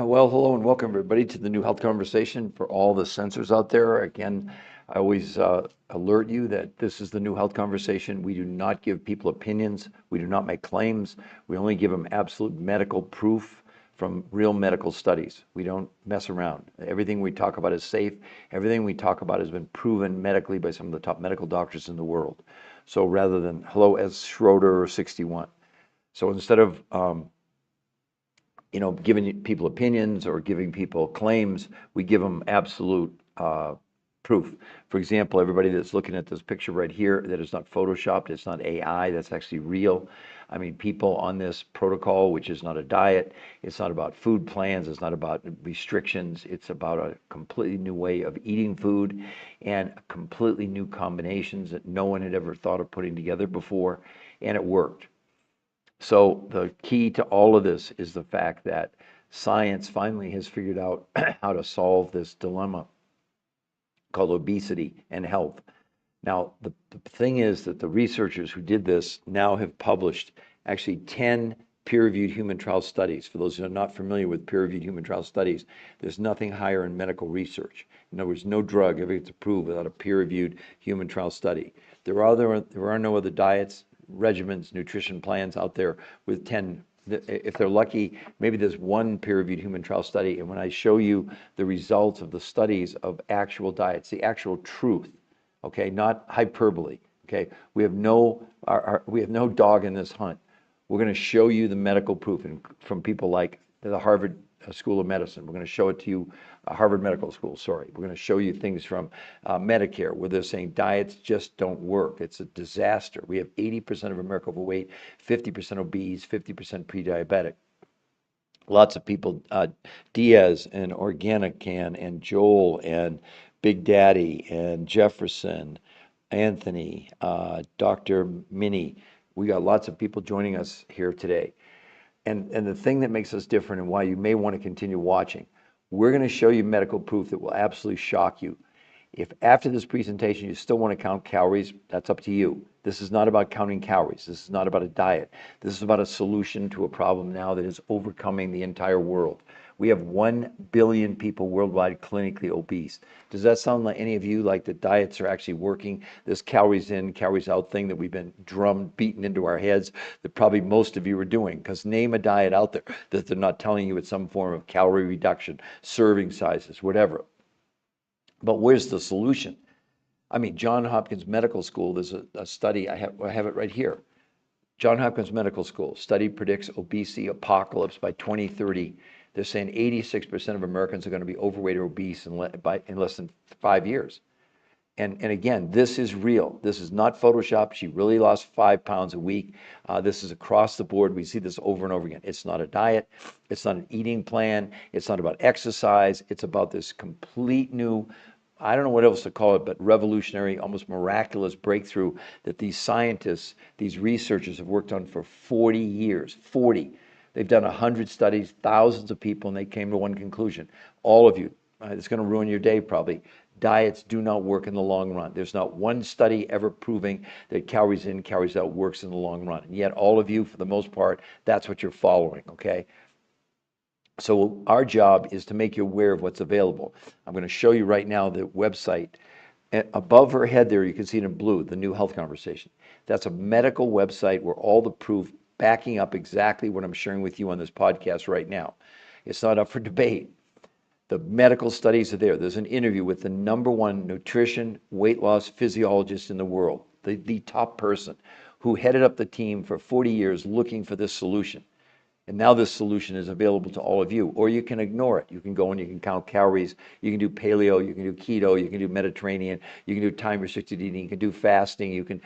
Well, hello and welcome everybody to the New Health Conversation. For all the censors out there, again, I always alert you that this is the New Health Conversation. We do not give people opinions. We do not make claims. We only give them absolute medical proof from real medical studies. We don't mess around. Everything we talk about is safe. Everything we talk about has been proven medically by some of the top medical doctors in the world. So rather than hello as Schroeder 61. So instead of giving people opinions or giving people claims, we give them absolute proof. For example, everybody that's looking at this picture right here, that is not photoshopped, it's not AI, that's actually real. I mean, people on this protocol, which is not a diet, it's not about food plans, it's not about restrictions, it's about a completely new way of eating food and completely new combinations that no one had ever thought of putting together before, and it worked. So the key to all of this is the fact that science finally has figured out how to solve this dilemma called obesity and health. Now, the thing is that the researchers who did this now have published actually 10 peer-reviewed human trial studies. For those who are not familiar with peer-reviewed human trial studies, there's nothing higher in medical research. In other words, no drug ever gets approved without a peer-reviewed human trial study. There are no other diets, regimens, nutrition plans out there with 10. If they're lucky, maybe there's one peer-reviewed human trial study, and when I show you the results of the studies of actual diets, the actual truth, okay, not hyperbole, okay, we have no dog in this hunt. We're going to show you the medical proof from people like the Harvard School of Medicine. We're going to show it to you, Harvard Medical School, sorry. We're going to show you things from Medicare where they're saying diets just don't work. It's a disaster. We have 80% of America overweight, 50% obese, 50% pre-diabetic. Lots of people, Diaz and Organican and Joel and Big Daddy and Jefferson, Anthony, Dr. Minnie. We got lots of people joining us here today. And the thing that makes us different and why you may want to continue watching, we're going to show you medical proof that will absolutely shock you. If after this presentation you still want to count calories, that's up to you. This is not about counting calories. This is not about a diet. This is about a solution to a problem now that is overcoming the entire world. We have 1 billion people worldwide clinically obese. Does that sound like any of you like the diets are actually working? This calories in, calories out thing that we've been beaten into our heads that probably most of you are doing. Because name a diet out there that they're not telling you it's some form of calorie reduction, serving sizes, whatever. But where's the solution? I mean, Johns Hopkins Medical School, there's a study, I have it right here. Johns Hopkins Medical School, study predicts obesity apocalypse by 2030. They're saying 86% of Americans are going to be overweight or obese in less than 5 years. And again, this is real. This is not Photoshop. She really lost 5 pounds a week. This is across the board. We see this over and over again. It's not a diet. It's not an eating plan. It's not about exercise. It's about this complete new, I don't know what else to call it, but revolutionary, almost miraculous breakthrough that these scientists, these researchers have worked on for 40 years. 40. They've done 100 studies, thousands of people, and they came to one conclusion. All of you, it's going to ruin your day probably. Diets do not work in the long run. There's not one study ever proving that calories in, calories out works in the long run. And yet all of you, for the most part, that's what you're following, okay? So our job is to make you aware of what's available. I'm going to show you right now the website. Above her head there, you can see it in blue, the New Health Conversation. That's a medical website where all the proof backing up exactly what I'm sharing with you on this podcast right now. It's not up for debate. The medical studies are there. There's an interview with the #1 nutrition, weight loss physiologist in the world, the top person who headed up the team for 40 years looking for this solution. And now this solution is available to all of you, or you can ignore it. You can go and you can count calories. You can do paleo, you can do keto, you can do Mediterranean, you can do time-restricted eating, you can do fasting, you can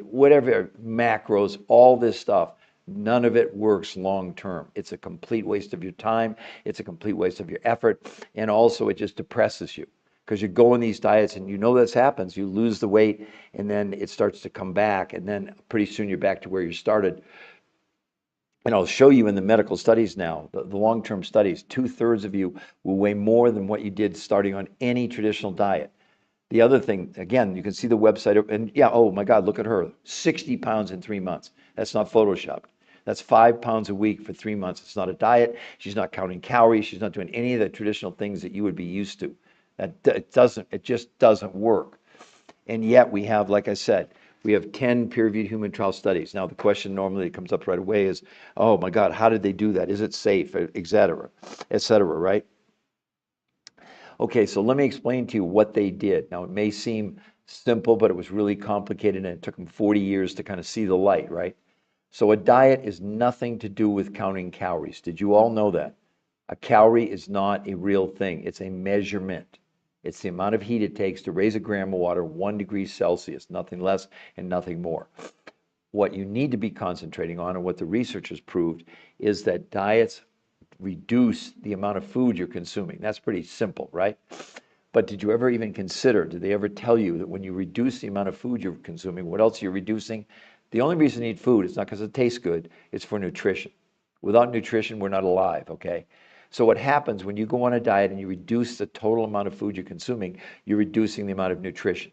whatever, macros, all this stuff. None of it works long-term. It's a complete waste of your time. It's a complete waste of your effort. And also it just depresses you because you go on these diets and you know this happens. You lose the weight and then it starts to come back. And then pretty soon you're back to where you started. And I'll show you in the medical studies now, the long-term studies, 2/3 of you will weigh more than what you did starting on any traditional diet. The other thing, again, you can see the website, and yeah, oh my God, look at her, 60 pounds in 3 months. That's not Photoshopped. That's 5 pounds a week for 3 months. It's not a diet. She's not counting calories. She's not doing any of the traditional things that you would be used to. It just doesn't work. And yet we have, like I said, we have 10 peer-reviewed human trial studies. Now, the question normally that comes up right away is, oh my God, how did they do that? Is it safe, et cetera, right? Okay, so let me explain to you what they did. Now, it may seem simple, but it was really complicated, and it took them 40 years to kind of see the light, right? So a diet is nothing to do with counting calories. Did you all know that? A calorie is not a real thing. It's a measurement. It's the amount of heat it takes to raise a gram of water 1 degree Celsius, nothing less and nothing more. What you need to be concentrating on, and what the research has proved, is that diets reduce the amount of food you're consuming. That's pretty simple, right? But did you ever even consider, did they ever tell you that when you reduce the amount of food you're consuming, what else you're reducing? The only reason you eat food is not because it tastes good, it's for nutrition. Without nutrition, we're not alive, okay? So what happens when you go on a diet and you reduce the total amount of food you're consuming, you're reducing the amount of nutrition.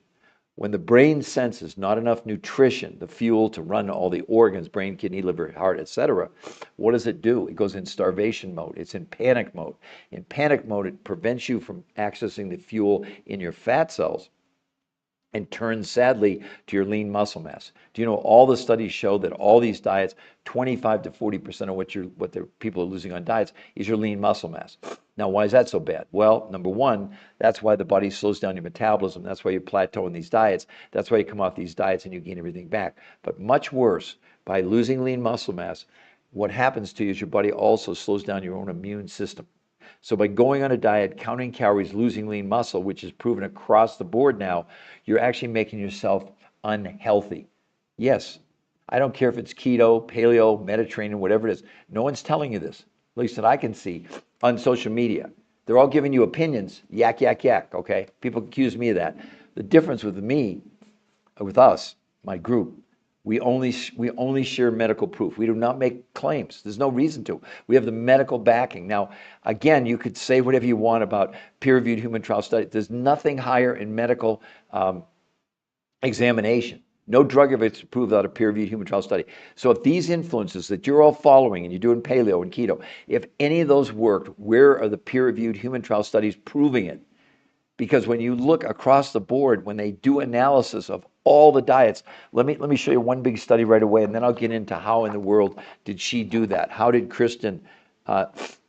When the brain senses not enough nutrition, the fuel to run all the organs, brain, kidney, liver, heart, etc., what does it do? It goes in starvation mode. It's in panic mode. In panic mode, it prevents you from accessing the fuel in your fat cells and turns sadly to your lean muscle mass. Do you know all the studies show that all these diets, 25 to 40% of what the people are losing on diets is your lean muscle mass. Now, why is that so bad? Well, number one, that's why the body slows down your metabolism. That's why you plateau in these diets. That's why you come off these diets and you gain everything back. But much worse, by losing lean muscle mass, what happens to you is your body also slows down your own immune system. So by going on a diet, counting calories, losing lean muscle, which is proven across the board now, you're actually making yourself unhealthy. Yes, I don't care if it's keto, paleo, Mediterranean, whatever it is. No one's telling you this, at least that I can see on social media. They're all giving you opinions, yak, yak, yak, okay? People accuse me of that. The difference with me, with us, my group, we only share medical proof. We do not make claims. There's no reason to. We have the medical backing. Now, again, you could say whatever you want about peer-reviewed human trial studies. There's nothing higher in medical examination. No drug ever gets approved without a peer-reviewed human trial study. So if these influences that you're all following and you're doing paleo and keto, if any of those worked, where are the peer-reviewed human trial studies proving it? Because when you look across the board, when they do analysis of all the diets, let me show you one big study right away, and then I'll get into how in the world did she do that? How did Kristen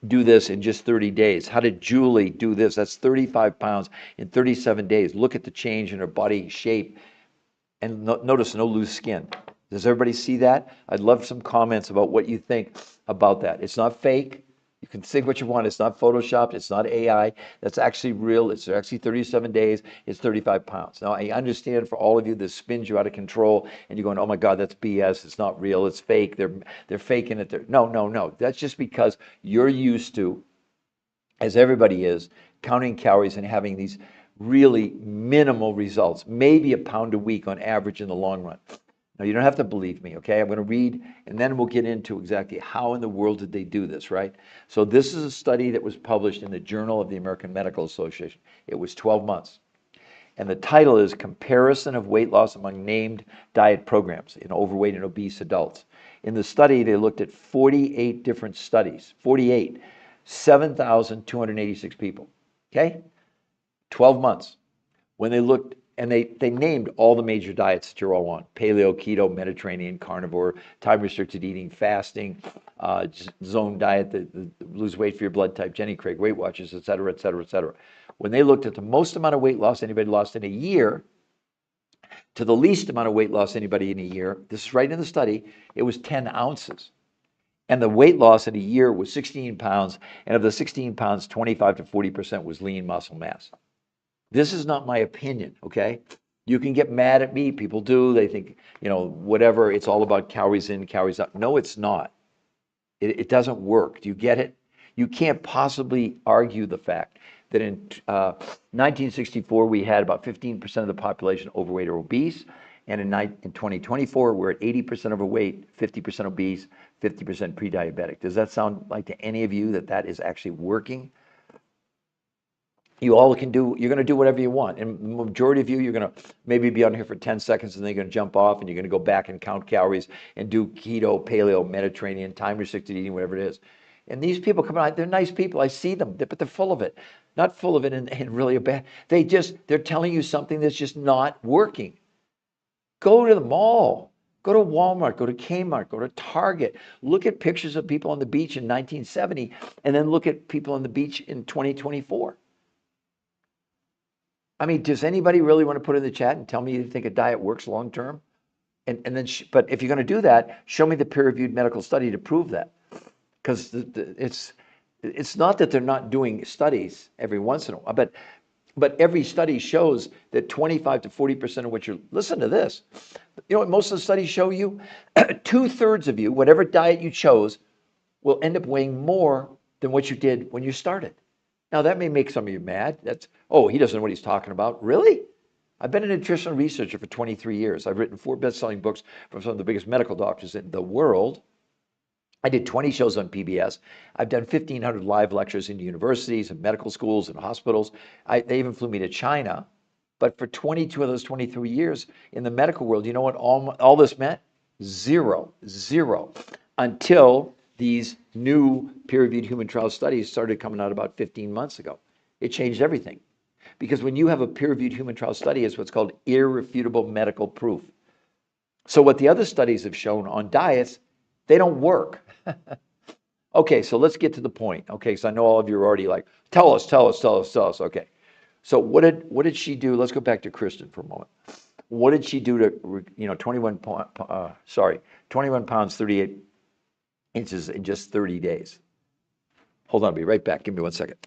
do this in just 30 days? How did Julie do this? That's 35 pounds in 37 days. Look at the change in her body shape, and notice no loose skin. Does everybody see that? I'd love some comments about what you think about that. It's not fake. You can think what you want. It's not photoshopped. It's not AI. That's actually real. It's actually 37 days. It's 35 pounds. Now, I understand for all of you, this spins you out of control, and you're going, oh my God, that's BS. It's not real. It's fake. They're faking it. No. That's just because you're used to, as everybody is, counting calories and having these really minimal results, maybe a pound a week on average in the long run. Now, you don't have to believe me, okay? I'm going to read, and then we'll get into exactly how in the world did they do this, right? So this is a study that was published in the Journal of the American Medical Association. It was 12 months. And the title is Comparison of Weight Loss Among Named Diet Programs in Overweight and Obese Adults. In the study, they looked at 48 different studies, 48, 7,286 people, okay? 12 months. When they looked, and they named all the major diets that you're all on: paleo, keto, Mediterranean, carnivore, time-restricted eating, fasting, zone diet, the lose weight for your blood type, Jenny Craig, Weight Watchers, et cetera, et cetera, et cetera. When they looked at the most amount of weight loss anybody lost in a year to the least amount of weight loss anybody in a year, this is right in the study, it was 10 ounces. And the weight loss in a year was 16 pounds, and of the 16 pounds, 25 to 40% was lean muscle mass. This is not my opinion, okay? You can get mad at me. People do. They think, whatever, it's all about calories in, calories out. No, it's not. It doesn't work. Do you get it? You can't possibly argue the fact that in 1964, we had about 15% of the population overweight or obese. And in 2024, we're at 80% overweight, 50% obese, 50% pre-diabetic. Does that sound like to any of you that is actually working? You all can do, you're going to do whatever you want. And the majority of you, you're going to maybe be on here for 10 seconds and then you're going to jump off and you're going to go back and count calories and do keto, paleo, Mediterranean, time restricted eating, whatever it is. And these people come out, they're nice people. I see them, but they're full of it. Not full of it in really a bad, they're telling you something that's just not working. Go to the mall. Go to Walmart, go to Kmart, go to Target. Look at pictures of people on the beach in 1970 and then look at people on the beach in 2024. I mean, does anybody really want to put in the chat and tell me you think a diet works long term? And then, but if you're going to do that, show me the peer-reviewed medical study to prove that. Because it's not that they're not doing studies every once in a while, but every study shows that 25 to 40% of what you're, listen to this. You know what most of the studies show you? 2/3 of you, whatever diet you chose, will end up weighing more than what you did when you started. Now, that may make some of you mad. Oh, he doesn't know what he's talking about. Really? I've been a nutritional researcher for 23 years. I've written 4 best-selling books from some of the biggest medical doctors in the world. I did 20 shows on PBS. I've done 1,500 live lectures in universities and medical schools and hospitals. They even flew me to China. But for 22 of those 23 years in the medical world, you know what all this meant? Zero. Until these new peer-reviewed human trial studies started coming out about 15 months ago. It changed everything. Because when you have a peer-reviewed human trial study, it's what's called irrefutable medical proof. So what the other studies have shown on diets, they don't work. Okay, so let's get to the point. Okay, so I know all of you are already like, tell us. Okay, so what did she do? Let's go back to Kristen for a moment. What did she do to, 21 pounds, 38 inches in just 30 days? Hold on, I'll be right back. Give me 1 second.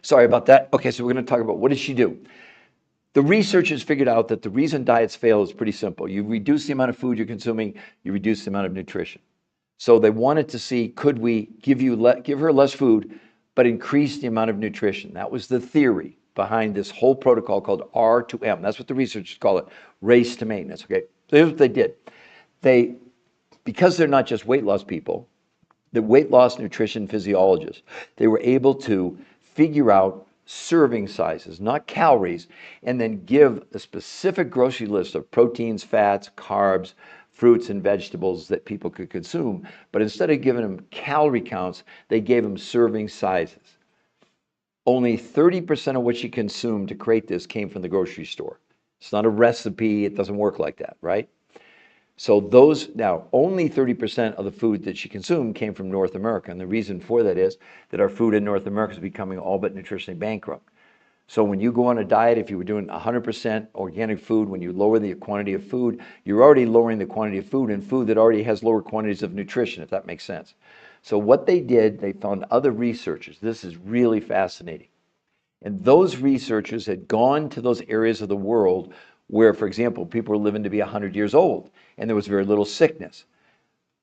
Sorry about that. Okay, so we're going to talk about what did she do? The researchers figured out that the reason diets fail is pretty simple. You reduce the amount of food you're consuming, you reduce the amount of nutrition. So they wanted to see, could we give her less food, but increase the amount of nutrition? That was the theory behind this whole protocol called R2M. That's what the researchers call it, race to maintenance. Okay, so here's what they did. Because they're not just weight loss people, the weight loss nutrition physiologists, they were able to figure out serving sizes, not calories, and then give a specific grocery list of proteins, fats, carbs, fruits, and vegetables that people could consume. But instead of giving them calorie counts, they gave them serving sizes. Only 30% of what you consumed to create this came from the grocery store. It's not a recipe. It doesn't work like that, right? So only 30% of the food that she consumed came from North America. And the reason for that is that our food in North America is becoming all but nutritionally bankrupt. So when you go on a diet, if you were doing 100% organic food, when you lower the quantity of food, you're already lowering the quantity of food in food that already has lower quantities of nutrition, if that makes sense. So what they did, they found other researchers. This is really fascinating. And those researchers had gone to those areas of the world where, for example, people were living to be 100 years old and there was very little sickness.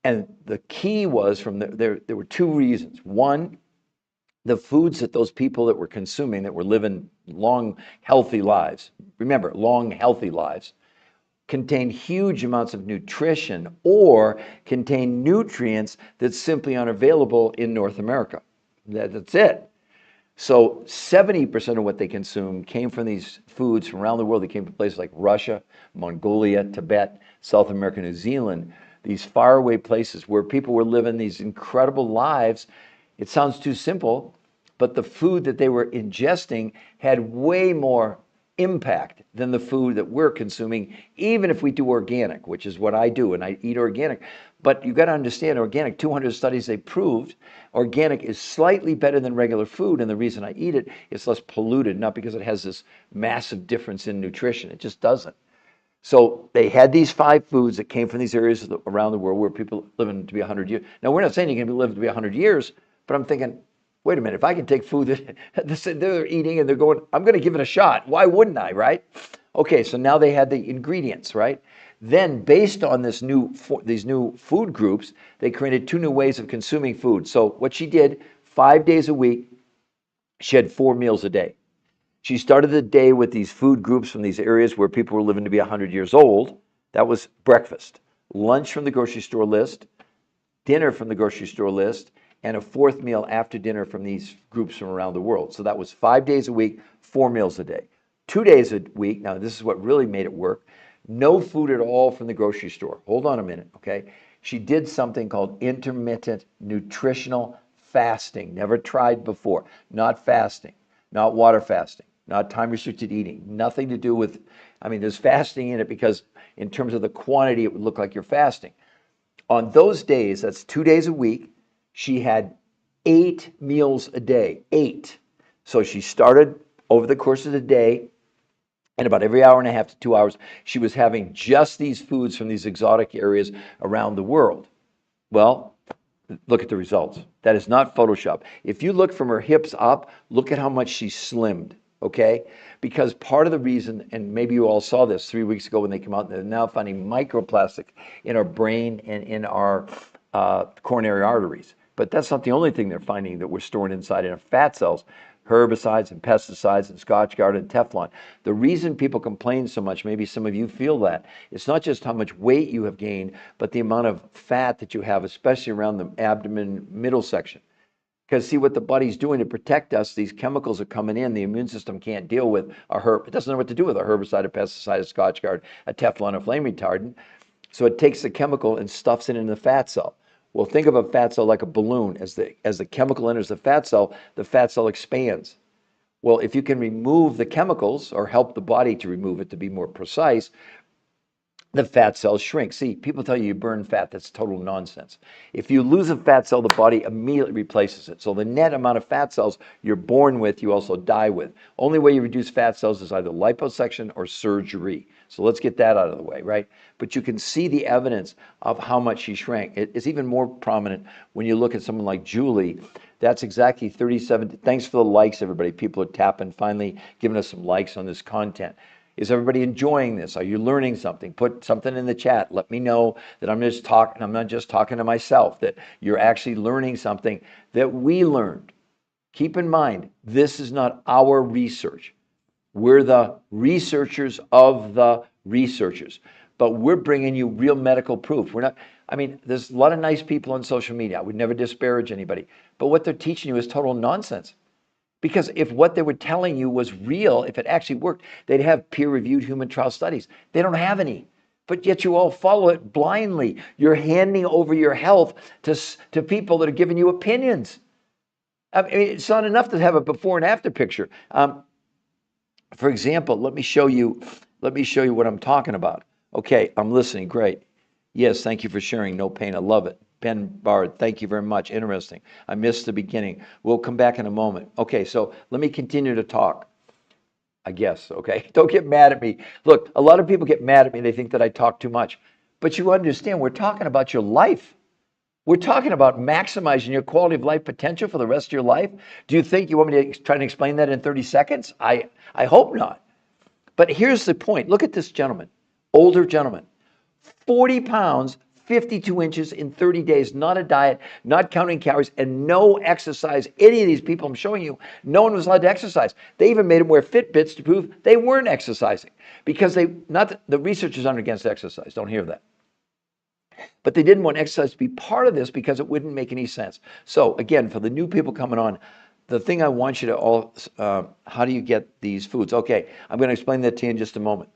And the key was there were 2 reasons. One, the foods that those people that were consuming, that were living long, healthy lives, remember, long, healthy lives, contain huge amounts of nutrition or contain nutrients that simply aren't available in North America. That's it. So 70% of what they consumed came from these foods from around the world. They came from places like Russia, Mongolia, Tibet, South America, New Zealand, these faraway places where people were living these incredible lives. It sounds too simple, but the food that they were ingesting had way more impact than the food that we're consuming, even if we do organic, which is what I do, and I eat organic. But you got to understand, organic, 200 studies, they proved organic is slightly better than regular food, and the reason I eat it, it's less polluted, not because it has this massive difference in nutrition. It just doesn't. So they had these 5 foods that came from these areas around the world where people living to be 100 years. Now, we're not saying you can live to be 100 years, but I'm thinking, wait a minute, if I can take food that they're eating and they're going, I'm going to give it a shot. Why wouldn't I, right? Okay, so now they had the ingredients, right? Then, based on these new food groups, they created 2 new ways of consuming food. So what she did, 5 days a week, she had 4 meals a day. She started the day with these food groups from these areas where people were living to be 100 years old. That was breakfast, lunch from the grocery store list, dinner from the grocery store list, and a fourth meal after dinner from these groups from around the world. So that was 5 days a week, 4 meals a day. 2 days a week, now this is what really made it work, no food at all from the grocery store. Hold on a minute, okay? She did something called intermittent nutritional fasting. Never tried before. Not fasting, not water fasting, not time restricted eating, nothing to do with, I mean, there's fasting in it because in terms of the quantity, it would look like you're fasting. On those days, that's 2 days a week, she had 8 meals a day, 8. So she started over the course of the day, and about every hour and a half to 2 hours, she was having just these foods from these exotic areas around the world. Well, look at the results. That is not Photoshop. If you look from her hips up, look at how much she slimmed, okay? Because part of the reason, and maybe you all saw this 3 weeks ago when they came out, they're now finding microplastic in our brain and in our coronary arteries. But that's not the only thing they're finding that we're storing inside in our fat cells. Herbicides and pesticides and Scotchgard and Teflon. The reason people complain so much, maybe some of you feel that, it's not just how much weight you have gained, but the amount of fat that you have, especially around the abdomen middle section. Because see what the body's doing to protect us, these chemicals are coming in, the immune system can't deal with it doesn't know what to do with a herbicide, a pesticide, a Scotchgard, a Teflon, a flame retardant. So it takes the chemical and stuffs it in the fat cell. Well, think of a fat cell like a balloon. As the chemical enters the fat cell expands. Well, if you can remove the chemicals or help the body to remove it, to be more precise, the fat cells shrink. See, people tell you you burn fat. That's total nonsense. If you lose a fat cell, the body immediately replaces it. So the net amount of fat cells you're born with, you also die with. Only way you reduce fat cells is either liposuction or surgery. So let's get that out of the way, right? But you can see the evidence of how much she shrank. It's even more prominent when you look at someone like Julie. That's exactly 37. Thanks for the likes, everybody. People are tapping, finally giving us some likes on this content. Is everybody enjoying this? Are you learning something? Put something in the chat. Let me know that I'm not just talking to myself, that you're actually learning something that we learned. Keep in mind, this is not our research. We're the researchers of the researchers, but we're bringing you real medical proof. There's a lot of nice people on social media. I would never disparage anybody, but what they're teaching you is total nonsense. Because if what they were telling you was real, if it actually worked, they'd have peer-reviewed human trial studies. They don't have any, but yet you all follow it blindly. You're handing over your health to people that are giving you opinions. I mean, it's not enough to have a before and after picture. For example, let me show you what I'm talking about. Okay, I'm listening. Great. Yes, thank you for sharing. No pain. I love it. Ben Bard, thank you very much. Interesting. I missed the beginning. We'll come back in a moment. Okay, so let me continue to talk. I guess, okay? Don't get mad at me. Look, a lot of people get mad at me. They think that I talk too much. But you understand, we're talking about your life. We're talking about maximizing your quality of life potential for the rest of your life. Do you think you want me to try to explain that in 30 seconds? I hope not. But here's the point. Look at this gentleman, older gentleman, 40 pounds, 52 inches in 30 days, not a diet, not counting calories, and no exercise. Any of these people I'm showing you, no one was allowed to exercise. They even made them wear Fitbits to prove they weren't exercising because the researchers aren't against exercise. Don't hear that. But they didn't want exercise to be part of this because it wouldn't make any sense. So again, for the new people coming on, the thing I want you to all, how do you get these foods? Okay, I'm going to explain that to you in just a moment.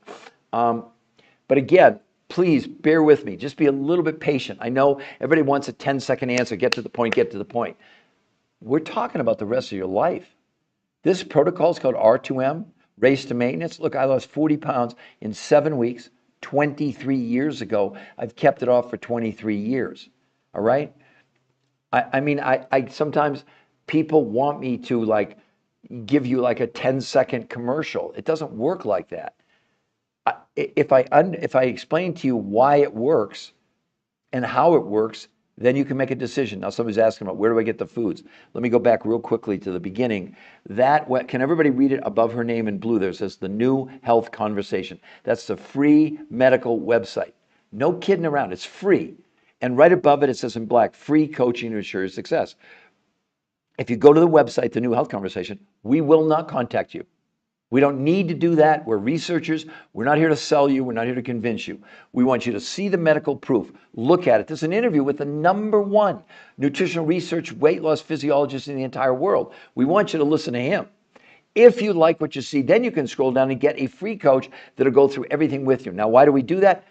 But again, please bear with me. Just be a little bit patient. I know everybody wants a 10-second answer. Get to the point, get to the point. We're talking about the rest of your life. This protocol is called R2M, race to maintenance. Look, I lost 40 pounds in 7 weeks, 23 years ago. I've kept it off for 23 years. All right? I sometimes people want me to give you a 10-second commercial. It doesn't work like that. If I explain to you why it works and how it works, then you can make a decision. Now somebody's asking about where do I get the foods? Let me go back real quickly to the beginning. Can everybody read it above her name in blue? There says the New Health Conversation. That's the free medical website. No kidding around. It's free. And right above it, it says in black, free coaching to ensure your success. If you go to the website, the New Health Conversation, we will not contact you. We don't need to do that. We're researchers. We're not here to sell you. We're not here to convince you. We want you to see the medical proof. Look at it. This is an interview with the #1 nutritional research weight loss physiologist in the entire world. We want you to listen to him. If you like what you see, then you can scroll down and get a free coach that'll go through everything with you. Now, why do we do that?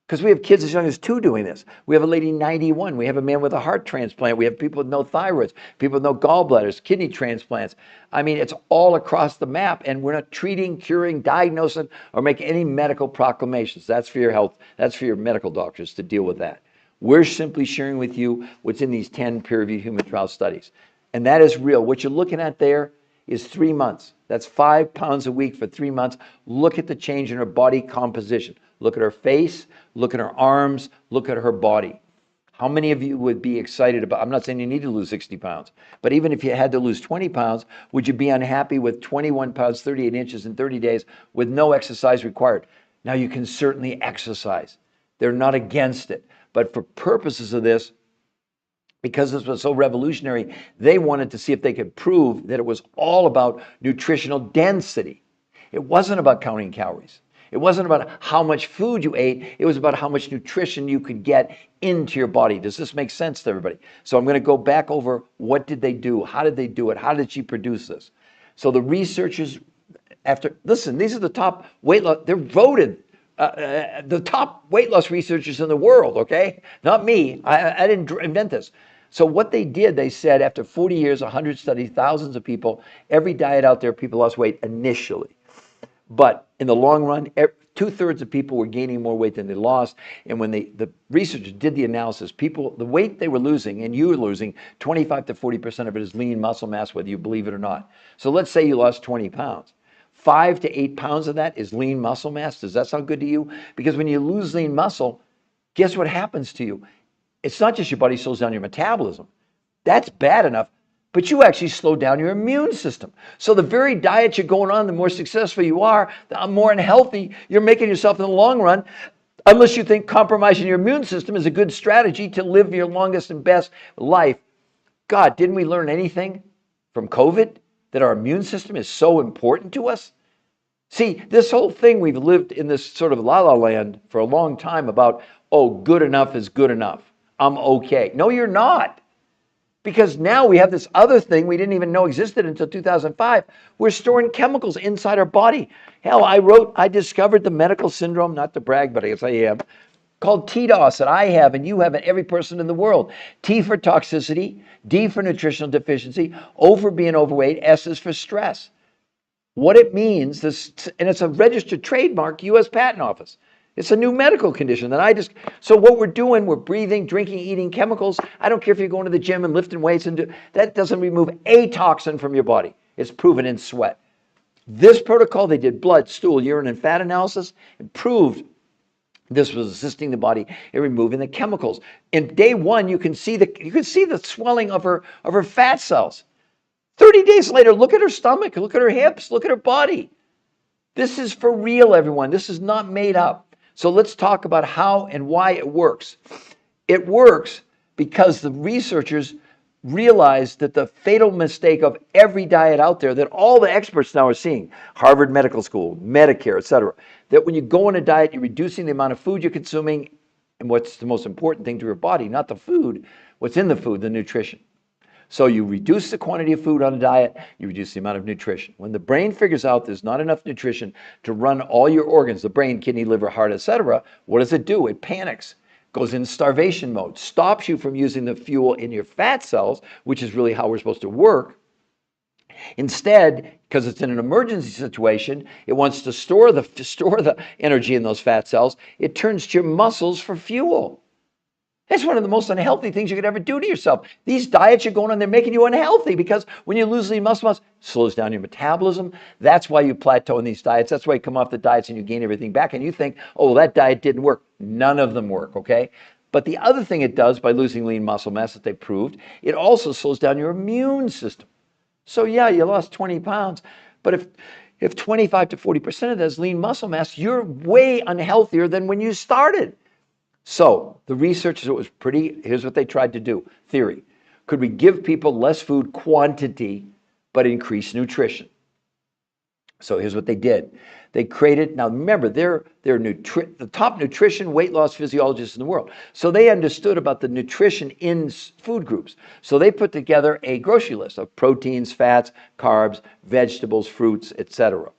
Because we have kids as young as 2 doing this. We have a lady 91. We have a man with a heart transplant. We have people with no thyroids, people with no gallbladders, kidney transplants. I mean, it's all across the map, and we're not treating, curing, diagnosing, or making any medical proclamations. That's for your health. That's for your medical doctors to deal with that. We're simply sharing with you what's in these 10 peer-reviewed human trial studies. And that is real. What you're looking at there is 3 months. That's 5 pounds a week for 3 months. Look at the change in her body composition. Look at her face, look at her arms, look at her body. How many of you would be excited about, I'm not saying you need to lose 60 pounds, but even if you had to lose 20 pounds, would you be unhappy with 21 pounds, 38 inches in 30 days with no exercise required? Now you can certainly exercise. They're not against it. But for purposes of this, because this was so revolutionary, they wanted to see if they could prove that it was all about nutritional density. It wasn't about counting calories. It wasn't about how much food you ate. It was about how much nutrition you could get into your body. Does this make sense to everybody? So I'm going to go back over what did they do? How did they do it? How did she produce this? So the researchers, listen, these are the top weight loss, they're voted the top weight loss researchers in the world, okay? Not me. I didn't invent this. So what they did, they said after 40 years, 100 studies, thousands of people, every diet out there, people lost weight initially. But in the long run, 2/3 of people were gaining more weight than they lost. And when the researchers did the analysis, the weight they were losing, and you were losing, 25 to 40% of it is lean muscle mass, whether you believe it or not. So let's say you lost 20 pounds. 5 to 8 pounds of that is lean muscle mass. Does that sound good to you? Because when you lose lean muscle, guess what happens to you? It's not just your body slows down your metabolism. That's bad enough. But you actually slow down your immune system. So the very diet you're going on, the more successful you are, the more unhealthy you're making yourself in the long run, unless you think compromising your immune system is a good strategy to live your longest and best life. God, didn't we learn anything from COVID? That our immune system is so important to us? See, this whole thing, we've lived in this sort of la-la land for a long time about, oh, good enough is good enough. I'm okay. No, you're not. Because now we have this other thing we didn't even know existed until 2005. We're storing chemicals inside our body. Hell, I discovered the medical syndrome, not to brag, but I guess I am, called TDOS that I have and you have and every person in the world. T for toxicity, D for nutritional deficiency, O for being overweight, S is for stress. What it means, and it's a registered trademark, U.S. Patent Office. It's a new medical condition that so what we're doing, we're breathing, drinking, eating chemicals. I don't care if you're going to the gym and lifting weights, that doesn't remove a toxin from your body. It's proven in sweat. This protocol, they did blood, stool, urine, and fat analysis and proved this was assisting the body in removing the chemicals. In day 1, you can see the swelling of her fat cells. 30 days later, look at her stomach, look at her hips, look at her body. This is for real, everyone. This is not made up. So let's talk about how and why it works. It works because the researchers realized that the fatal mistake of every diet out there that all the experts now are seeing, Harvard Medical School, Medicare, etc., that when you go on a diet, you're reducing the amount of food you're consuming, and what's the most important thing to your body, not the food, what's in the food, the nutrition. So you reduce the quantity of food on a diet, you reduce the amount of nutrition. When the brain figures out there's not enough nutrition to run all your organs, the brain, kidney, liver, heart, etc., what does it do? It panics, goes in starvation mode, stops you from using the fuel in your fat cells, which is really how we're supposed to work. Instead, because it's in an emergency situation, it wants to store the energy in those fat cells. It turns to your muscles for fuel. That's one of the most unhealthy things you could ever do to yourself. These diets you're going on, they're making you unhealthy because when you lose lean muscle mass, it slows down your metabolism. That's why you plateau in these diets. That's why you come off the diets and you gain everything back. And you think, oh, well, that diet didn't work. None of them work, okay? But the other thing it does by losing lean muscle mass that they proved, it also slows down your immune system. So yeah, you lost 20 pounds, but if 25 to 40% of that is lean muscle mass, you're way unhealthier than when you started. So the researchers, here's what they tried to do. Theory. Could we give people less food quantity, but increase nutrition? So here's what they did. They created, now remember, they're the top nutrition weight loss physiologists in the world. So they understood about the nutrition in food groups. So they put together a grocery list of proteins, fats, carbs, vegetables, fruits, etc.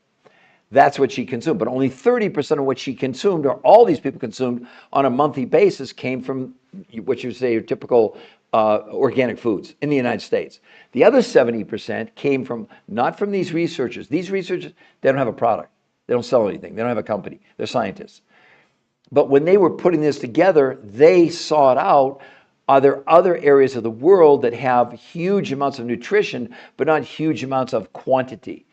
That's what she consumed. But only 30% of what she consumed, or all these people consumed on a monthly basis, came from what you would say are typical organic foods in the United States. The other 70% came from, not from these researchers. These researchers, they don't have a product. They don't sell anything. They don't have a company. They're scientists. But when they were putting this together, they sought out, are there other areas of the world that have huge amounts of nutrition, but not huge amounts of quantity?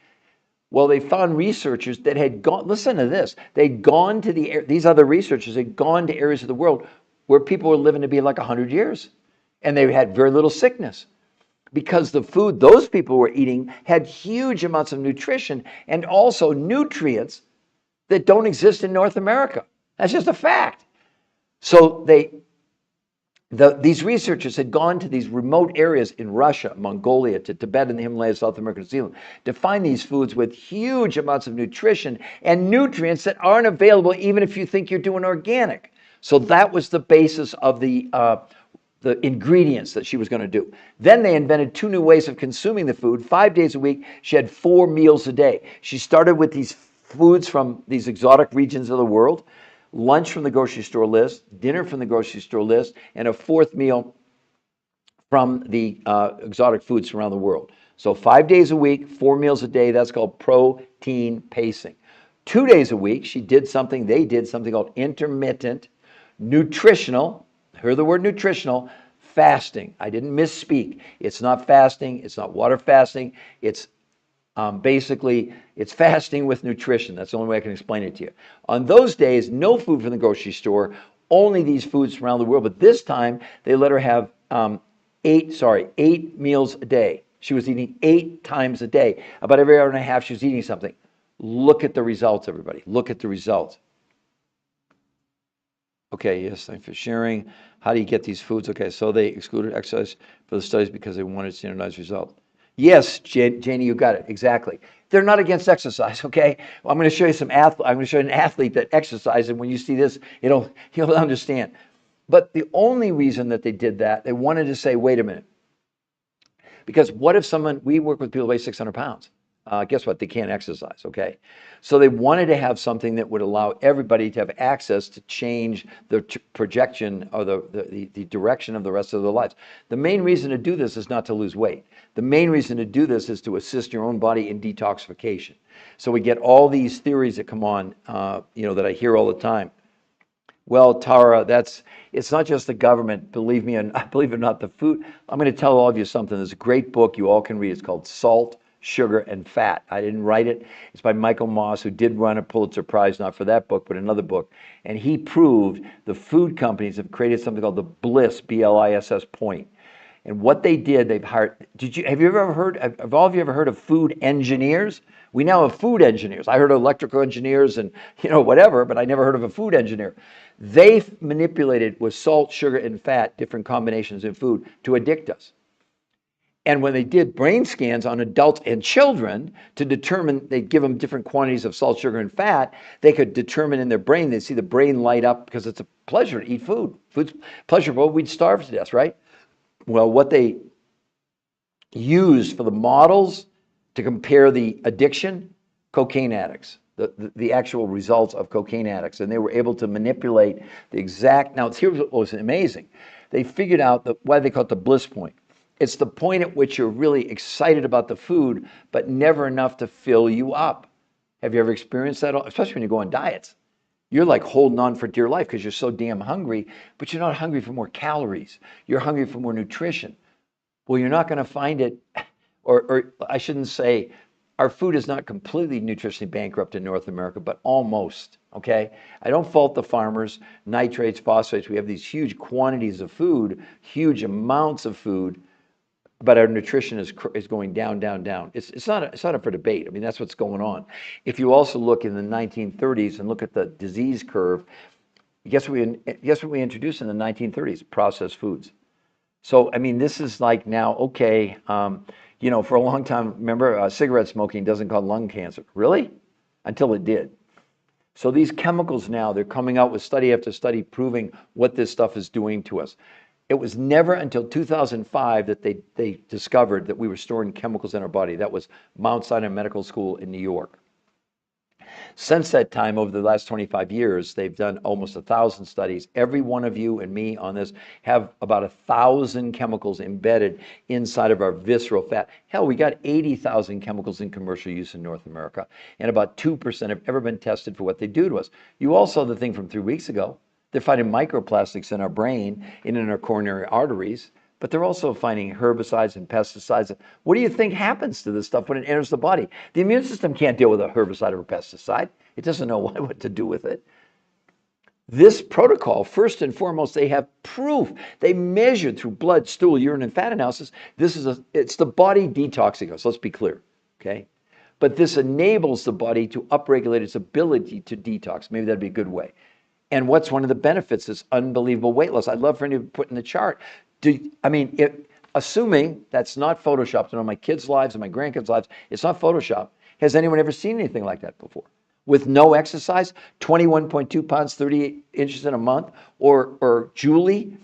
Well, they found researchers that had gone, listen to this, they'd gone to these other researchers had gone to areas of the world where people were living to be like 100 years, and they had very little sickness because the food those people were eating had huge amounts of nutrition and also nutrients that don't exist in North America. That's just a fact. So these researchers had gone to these remote areas in Russia, Mongolia, to Tibet and the Himalayas, South America, New Zealand, to find these foods with huge amounts of nutrition and nutrients that aren't available even if you think you're doing organic. So that was the basis of the ingredients that she was going to do. Then they invented 2 new ways of consuming the food. 5 days a week, she had 4 meals a day. She started with these foods from these exotic regions of the world, lunch from the grocery store list, dinner from the grocery store list, and a 4th meal from the exotic foods around the world. So 5 days a week, 4 meals a day, that's called protein pacing. 2 days a week, they did something called intermittent nutritional, hear the word nutritional, fasting. I didn't misspeak. It's not fasting, it's not water fasting, it's basically, it's fasting with nutrition. That's the only way I can explain it to you. On those days, no food from the grocery store, only these foods from around the world. But this time, they let her have 8 meals a day. She was eating 8 times a day. About every hour and a half, she was eating something. Look at the results, everybody. Look at the results. Okay, yes, thanks for sharing. How do you get these foods? Okay, so they excluded exercise for the studies because they wanted standardized results. Yes, Janie, you got it. Exactly. They're not against exercise, okay? Well, I'm going to show you I'm going to show you an athlete that exercises, and when you see this, you'll understand. But the only reason that they did that, they wanted to say, wait a minute. Because what if we work with people who weigh 600 pounds. Guess what? They can't exercise, okay? So they wanted to have something that would allow everybody to have access to change the projection or the direction of the rest of their lives. The main reason to do this is not to lose weight. The main reason to do this is to assist your own body in detoxification. So we get all these theories that come on, that I hear all the time. Well, Tara, it's not just the government, believe me, and believe it or not, the food. I'm going to tell all of you something. There's a great book you all can read. It's called Salt, Sugar, and Fat. I didn't write it. It's by Michael Moss, who did run a Pulitzer Prize, not for that book, but another book. And he proved the food companies have created something called the BLISS, B-L-I-S-S point. And what they did, they've hired, have all of you ever heard of food engineers? We now have food engineers. I heard of electrical engineers and, whatever, but I never heard of a food engineer. They manipulated with salt, sugar, and fat, different combinations in food to addict us. And when they did brain scans on adults and children to determine, they'd give them different quantities of salt, sugar, and fat, they could determine in their brain, they'd see the brain light up because it's a pleasure to eat food. Food's pleasurable, we'd starve to death, right? Well, what they used for the models to compare the addiction, cocaine addicts, the actual results of cocaine addicts. And they were able to manipulate the exact, now here's what was amazing. They figured out why they call it the bliss point. It's the point at which you're really excited about the food, but never enough to fill you up. Have you ever experienced that? Especially when you go on diets. You're like holding on for dear life because you're so damn hungry, but you're not hungry for more calories. You're hungry for more nutrition. Well, you're not going to find it, or I shouldn't say, our food is not completely nutritionally bankrupt in North America, but almost, okay? I don't fault the farmers, nitrates, phosphates. We have these huge quantities of food, huge amounts of food, but our nutrition is going down, down, down. It's not up for debate. I mean, that's what's going on. If you also look in the 1930s and look at the disease curve, guess what we introduced in the 1930s? Processed foods. So, I mean, this is like now, okay, You know, for a long time, remember, cigarette smoking doesn't cause lung cancer. Really? Until it did. So these chemicals now, they're coming out with study after study proving what this stuff is doing to us. It was never until 2005 that they discovered that we were storing chemicals in our body. That was Mount Sinai Medical School in New York. Since that time, over the last 25 years, they've done almost 1,000 studies. Every one of you and me on this have about 1,000 chemicals embedded inside of our visceral fat. Hell, we got 80,000 chemicals in commercial use in North America, and about 2% have ever been tested for what they do to us. You all saw the thing from 3 weeks ago. They're finding microplastics in our brain and in our coronary arteries, but they're also finding herbicides and pesticides. What do you think happens to this stuff when it enters the body? The immune system can't deal with a herbicide or a pesticide. It doesn't know what to do with it. This protocol, first and foremost, they have proof. They measured through blood, stool, urine, and fat analysis. It's the body detoxing us. Let's be clear, okay? But this enables the body to upregulate its ability to detox. Maybe that'd be a good way. And what's one of the benefits? This unbelievable weight loss. I'd love for anyone to put in the chart. Assuming that's not photoshopped, and on my kids' lives and my grandkids' lives, it's not photoshopped. Has anyone ever seen anything like that before? With no exercise, 21.2 pounds, 38 inches in a month, or Julie,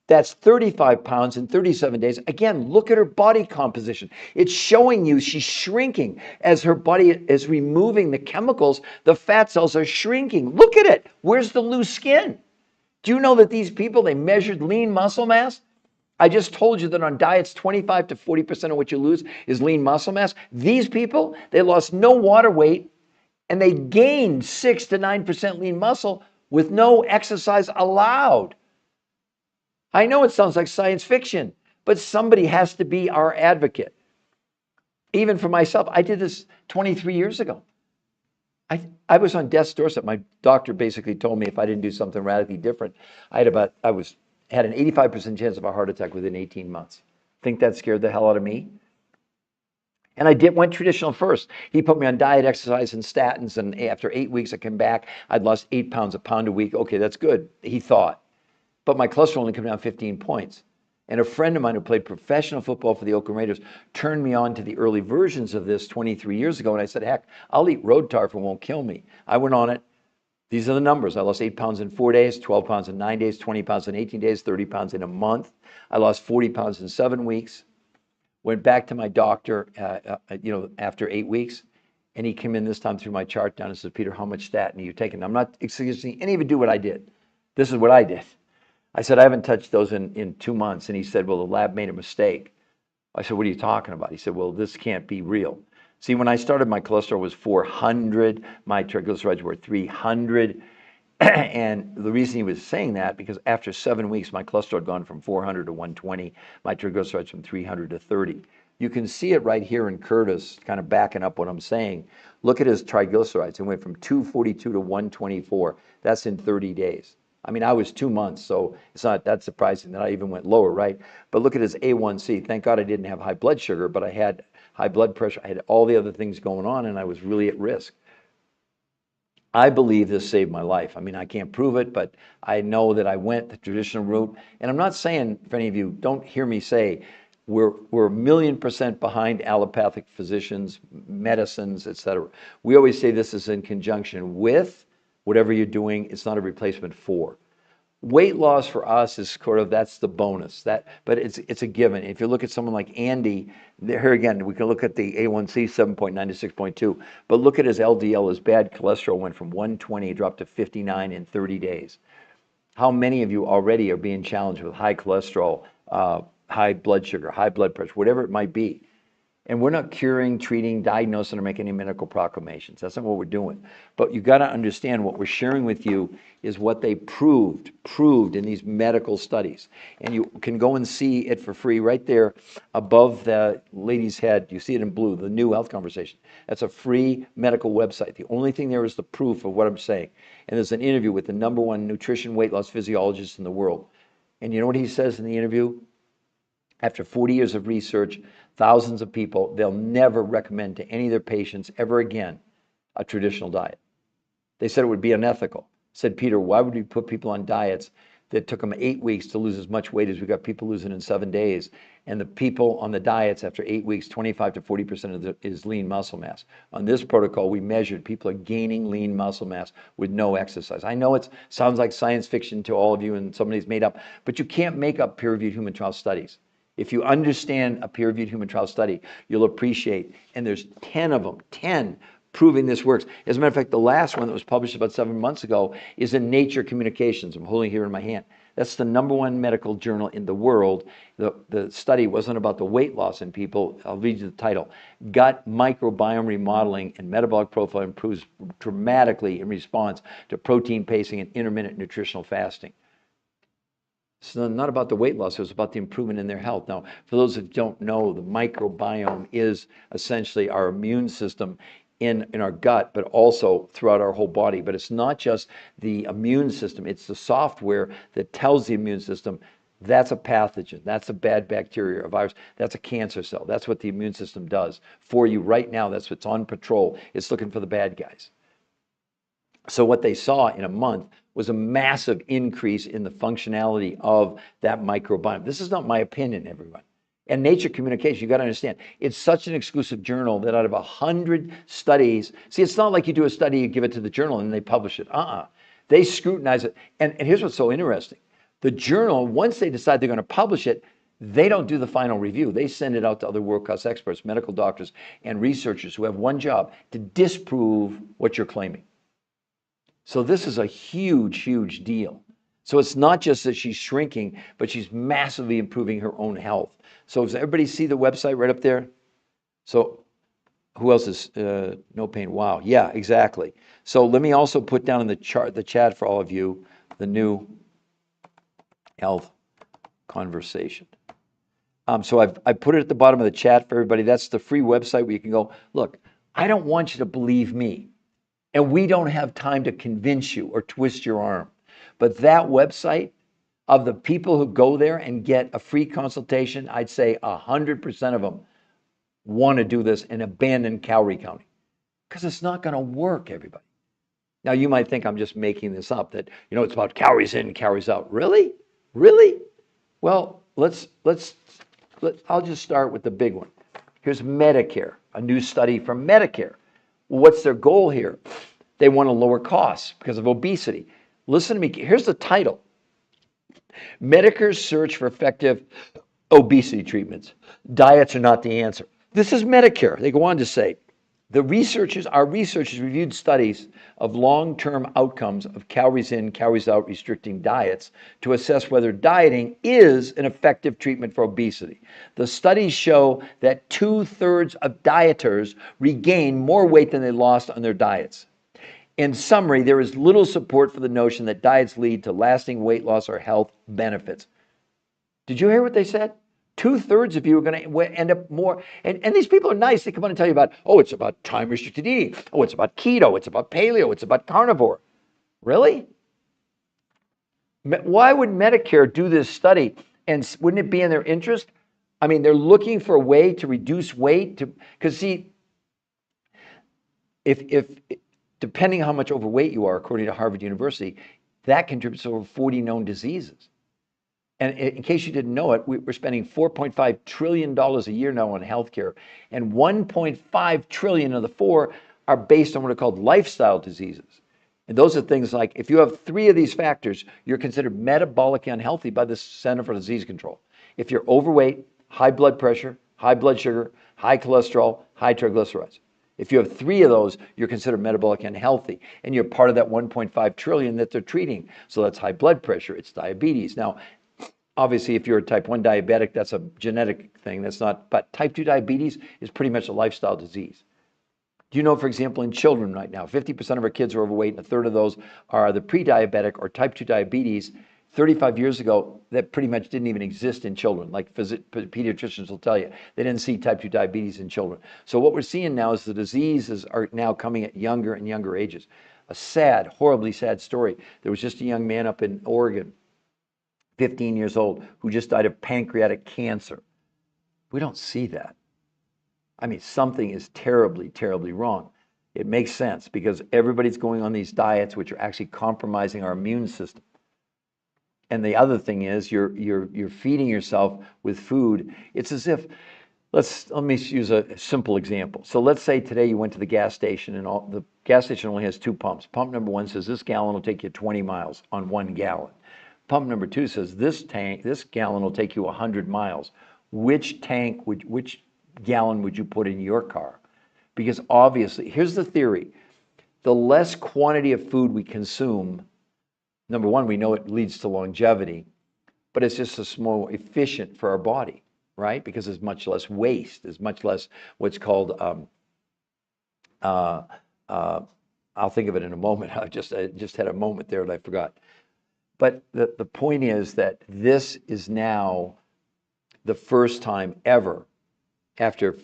that's 35 pounds in 37 days. Again, look at her body composition. It's showing you she's shrinking. As her body is removing the chemicals, the fat cells are shrinking. Look at it. Where's the loose skin? Do you know that these people, they measured lean muscle mass? I just told you that on diets, 25 to 40% of what you lose is lean muscle mass. These people, they lost no water weight and they gained 6 to 9% lean muscle with no exercise allowed. I know it sounds like science fiction, but somebody has to be our advocate. Even for myself, I did this 23 years ago. I was on death's doorstep. My doctor basically told me if I didn't do something radically different, had an 85% chance of a heart attack within 18 months. Think that scared the hell out of me? And I went traditional first. He put me on diet, exercise, and statins, and after 8 weeks I came back. I'd lost 8 pounds, a pound a week. Okay, that's good, he thought. But my cholesterol only came down 15 points. And a friend of mine who played professional football for the Oakland Raiders turned me on to the early versions of this 23 years ago. And I said, heck, I'll eat road tar if it won't kill me. I went on it. These are the numbers. I lost 8 pounds in 4 days, 12 pounds in 9 days, 20 pounds in 18 days, 30 pounds in a month. I lost 40 pounds in 7 weeks. Went back to my doctor, after 8 weeks. And he came in this time through my chart down and said, Peter, how much statin are you taking? I'm not suggesting any of you do what I did. This is what I did. I said, I haven't touched those in 2 months. And he said, well, the lab made a mistake. I said, what are you talking about? He said, well, this can't be real. See, when I started, my cholesterol was 400. My triglycerides were 300. And the reason he was saying that, because after 7 weeks, my cholesterol had gone from 400 to 120, my triglycerides from 300 to 30. You can see it right here in Curtis, kind of backing up what I'm saying. Look at his triglycerides. It went from 242 to 124. That's in 30 days. I mean, I was 2 months, so it's not that surprising that I even went lower, right? But look at his A1C. Thank God I didn't have high blood sugar, but I had high blood pressure. I had all the other things going on, and I was really at risk. I believe this saved my life. I mean, I can't prove it, but I know that I went the traditional route. And I'm not saying, for any of you, don't hear me say, we're 1,000,000% behind allopathic physicians, medicines, etc. We always say this is in conjunction with whatever you're doing. It's not a replacement for. Weight loss for us is sort of, that's the bonus. But it's a given. If you look at someone like Andy, here again, we can look at the A1C 7.9 to 6.2, but look at his LDL, his bad cholesterol went from 120, dropped to 59 in 30 days. How many of you already are being challenged with high cholesterol, high blood sugar, high blood pressure, whatever it might be? And we're not curing, treating, diagnosing, or making any medical proclamations. That's not what we're doing. But you got to understand what we're sharing with you is what they proved in these medical studies. And you can go and see it for free right there above the lady's head. You see it in blue, the new health conversation. That's a free medical website. The only thing there is the proof of what I'm saying. And there's an interview with the #1 nutrition weight loss physiologist in the world. And you know what he says in the interview? After 40 years of research, thousands of people, they'll never recommend to any of their patients ever again a traditional diet. They said it would be unethical. Said, Peter, why would we put people on diets that took them 8 weeks to lose as much weight as we got people losing in 7 days. And the people on the diets after 8 weeks, 25 to 40% is lean muscle mass. On this protocol, we measured people are gaining lean muscle mass with no exercise. I know it sounds like science fiction to all of you and somebody's made up, but you can't make up peer-reviewed human trial studies. If you understand a peer-reviewed human trial study, you'll appreciate, and there's 10 of them, 10 proving this works. As a matter of fact, the last one that was published about 7 months ago is in Nature Communications. I'm holding it here in my hand. That's the #1 medical journal in the world. The study wasn't about the weight loss in people. I'll read you the title. Gut microbiome remodeling and metabolic profile improves dramatically in response to protein pacing and intermittent nutritional fasting. It's not about the weight loss, it was about the improvement in their health. Now, for those that don't know, the microbiome is essentially our immune system in our gut, but also throughout our whole body. But it's not just the immune system, it's the software that tells the immune system that's a pathogen, that's a bad bacteria or virus, that's a cancer cell. That's what the immune system does for you right now. That's what's on patrol. It's looking for the bad guys. So what they saw in a month was a massive increase in the functionality of that microbiome. This is not my opinion, everyone. And Nature Communications, you got to understand, it's such an exclusive journal that out of 100 studies, see, it's not like you do a study, you give it to the journal, and they publish it. They scrutinize it. And here's what's so interesting. The journal, once they decide they're going to publish it, they don't do the final review. They send it out to other world-class experts, medical doctors, and researchers who have one job, to disprove what you're claiming. So this is a huge, huge deal. So it's not just that she's shrinking, but she's massively improving her own health. So does everybody see the website right up there? So who else is no pain? Wow, yeah, exactly. So let me also put down in the chat for all of you, the new health conversation. So I put it at the bottom of the chat for everybody. That's the free website where you can go, look, I don't want you to believe me. And we don't have time to convince you or twist your arm. But that website, of the people who go there and get a free consultation, I'd say 100% of them want to do this and abandon calorie counting. Because it's not going to work, everybody. Now, you might think I'm just making this up, that, it's about calories in, calories out. Really? Really? Well, I'll just start with the big one. Here's Medicare, a new study from Medicare. What's their goal here? They want to lower costs because of obesity. Listen to me. Here's the title. Medicare's search for effective obesity treatments. Diets are not the answer. This is Medicare. They go on to say, our researchers reviewed studies of long-term outcomes of calories in, calories out restricting diets to assess whether dieting is an effective treatment for obesity. The studies show that 2/3 of dieters regain more weight than they lost on their diets. In summary, there is little support for the notion that diets lead to lasting weight loss or health benefits. Did you hear what they said? 2/3 of you are going to end up more. And these people are nice. They come on and tell you about, it's about time-restricted eating. Oh, it's about keto. It's about paleo. It's about carnivore. Really? Why would Medicare do this study? And wouldn't it be in their interest? I mean, they're looking for a way to reduce weight. Because see, if depending on how much overweight you are, according to Harvard University, that contributes to over 40 known diseases. And in case you didn't know it, we're spending $4.5 trillion a year now on healthcare, and $1.5 trillion of the four are based on what are called lifestyle diseases. And those are things like, if you have 3 of these factors, you're considered metabolically unhealthy by the Center for Disease Control. If you're overweight, high blood pressure, high blood sugar, high cholesterol, high triglycerides. If you have 3 of those, you're considered metabolically unhealthy, and you're part of that 1.5 trillion that they're treating. So that's high blood pressure, it's diabetes. Now, obviously, if you're a type 1 diabetic, that's a genetic thing. That's not, but type 2 diabetes is pretty much a lifestyle disease. Do you know, for example, in children right now, 50% of our kids are overweight, and 1/3 of those are either pre-diabetic or type 2 diabetes. 35 years ago, that pretty much didn't even exist in children. Like pediatricians will tell you, they didn't see type 2 diabetes in children. So what we're seeing now is the diseases are now coming at younger and younger ages. A sad, horribly sad story. There was just a young man up in Oregon, 15 years old, who just died of pancreatic cancer. We don't see that. I mean, something is terribly, terribly wrong. It makes sense because everybody's going on these diets which are actually compromising our immune system. And the other thing is you're feeding yourself with food. It's as if, let me use a simple example. So let's say today you went to the gas station, and the gas station only has two pumps. Pump number one says this gallon will take you 20 miles on 1 gallon. Pump number two says this gallon will take you 100 miles. Which gallon would you put in your car? Because obviously, here's the theory: the less quantity of food we consume, number one, we know it leads to longevity, but it's just more efficient for our body, right? Because there's much less waste, there's much less what's called, uh, I'll think of it in a moment. I just had a moment there and I forgot. But the point is that this is now the first time ever, ever,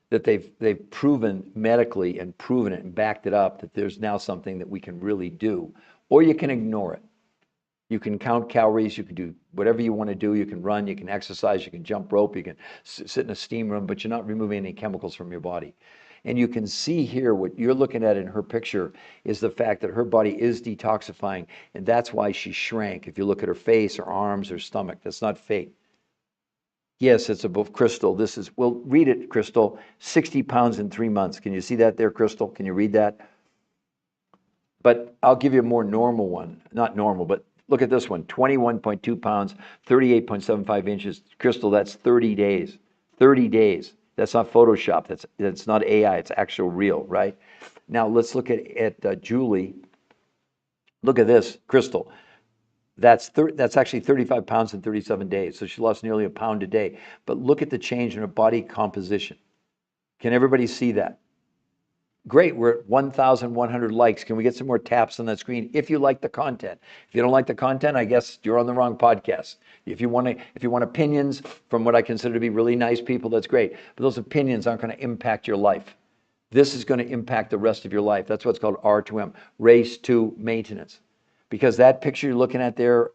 that they've proven medically and proven it and backed it up that there's now something that we can really do, or you can ignore it. You can count calories, you can do whatever you want to do, you can run, you can exercise, you can jump rope, you can sit in a steam room, but you're not removing any chemicals from your body. And you can see here what you're looking at in her picture is the fact that her body is detoxifying, and that's why she shrank. If you look at her face, her arms, her stomach, that's not fake. Yes, it's above Crystal. This is, well, read it, Crystal. 60 pounds in 3 months. Can you see that there, Crystal? Can you read that? But I'll give you a more normal one. Not normal, but look at this one. 21.2 pounds, 38.75 inches. Crystal, that's 30 days. 30 days. That's not Photoshop. That's not AI. It's actual real, right? Now let's look at Julie. Look at this, Crystal. That's actually 35 pounds in 37 days. So she lost nearly a pound a day. But look at the change in her body composition. Can everybody see that? Great, we're at 1,100 likes. Can we get some more taps on that screen if you like the content? If you don't like the content, I guess you're on the wrong podcast. If you want opinions from what I consider to be really nice people, that's great. But those opinions aren't going to impact your life. This is going to impact the rest of your life. That's what's called R2M, race to maintenance. Because that picture you're looking at there,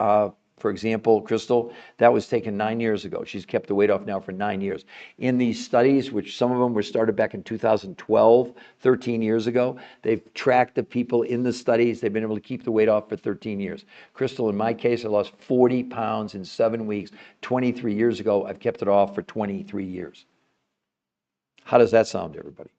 for example, Crystal, that was taken 9 years ago. She's kept the weight off now for 9 years. In these studies, which some of them were started back in 2012, 13 years ago, they've tracked the people in the studies. They've been able to keep the weight off for 13 years. Crystal, in my case, I lost 40 pounds in 7 weeks. 23 years ago, I've kept it off for 23 years. How does that sound, everybody?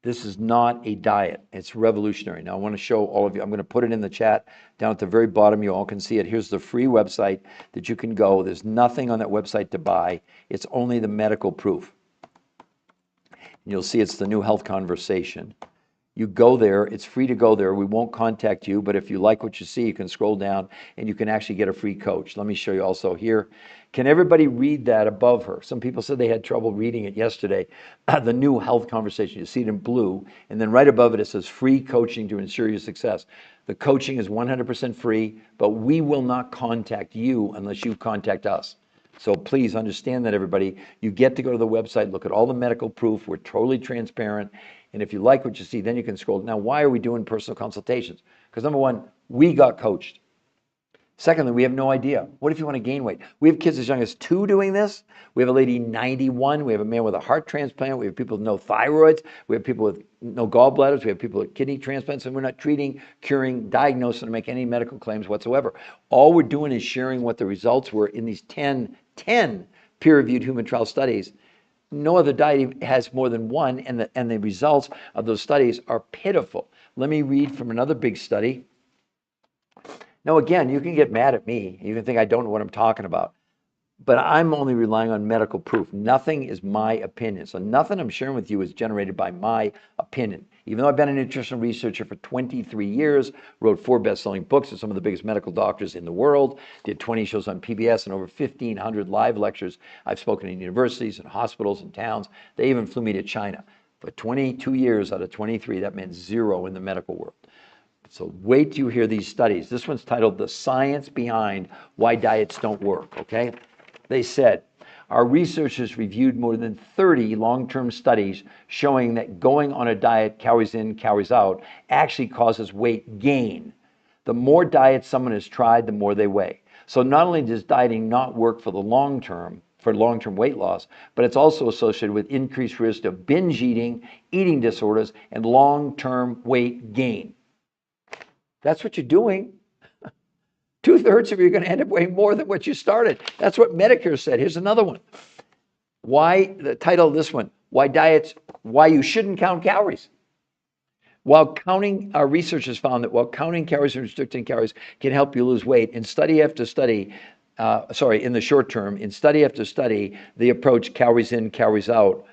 This is not a diet. It's revolutionary. Now, I want to show all of you. I'm going to put it in the chat down at the very bottom. You all can see it. Here's the free website that you can go. There's nothing on that website to buy. It's only the medical proof. And you'll see it's the New Health Conversation. You go there. It's free to go there. We won't contact you, but if you like what you see, you can scroll down and you can actually get a free coach. Let me show you also here. Can everybody read that above her? Some people said they had trouble reading it yesterday. The New Health Conversation. You see it in blue, and then right above it, it says free coaching to ensure your success. The coaching is 100% free, but we will not contact you unless you contact us. So please understand that, everybody. You get to go to the website, look at all the medical proof. We're totally transparent. And if you like what you see, then you can scroll. Now, why are we doing personal consultations? Because number one, we got coached. Secondly, we have no idea. What if you want to gain weight? We have kids as young as 2 doing this. We have a lady 91. We have a man with a heart transplant. We have people with no thyroids. We have people with no gallbladders. We have people with kidney transplants. And we're not treating, curing, diagnosing, or make any medical claims whatsoever. All we're doing is sharing what the results were in these 10 peer-reviewed human trial studies. No other diet has more than one, and the results of those studies are pitiful. Let me read from another big study. Now, again, you can get mad at me. You can think I don't know what I'm talking about. But I'm only relying on medical proof. Nothing is my opinion. So nothing I'm sharing with you is generated by my opinion. Even though I've been a nutritional researcher for 23 years, wrote 4 best-selling books with some of the biggest medical doctors in the world, did 20 shows on PBS and over 1,500 live lectures. I've spoken in universities and hospitals and towns. They even flew me to China. For 22 years out of 23, that meant 0 in the medical world. So wait till you hear these studies. This one's titled The Science Behind Why Diets Don't Work, okay? They said, our researchers reviewed more than 30 long-term studies showing that going on a diet, calories in, calories out, actually causes weight gain. The more diets someone has tried, the more they weigh. So not only does dieting not work for the long term, for long-term weight loss, but it's also associated with increased risk of binge eating, eating disorders, and long-term weight gain. That's what you're doing. 2/3 of you are going to end up weighing more than what you started. That's what Medicare said. Here's another one. The title of this one, why you shouldn't count calories. Our research has found that while counting calories and restricting calories can help you lose weight, in study after study, in the short term, in study after study, the approach calories in, calories out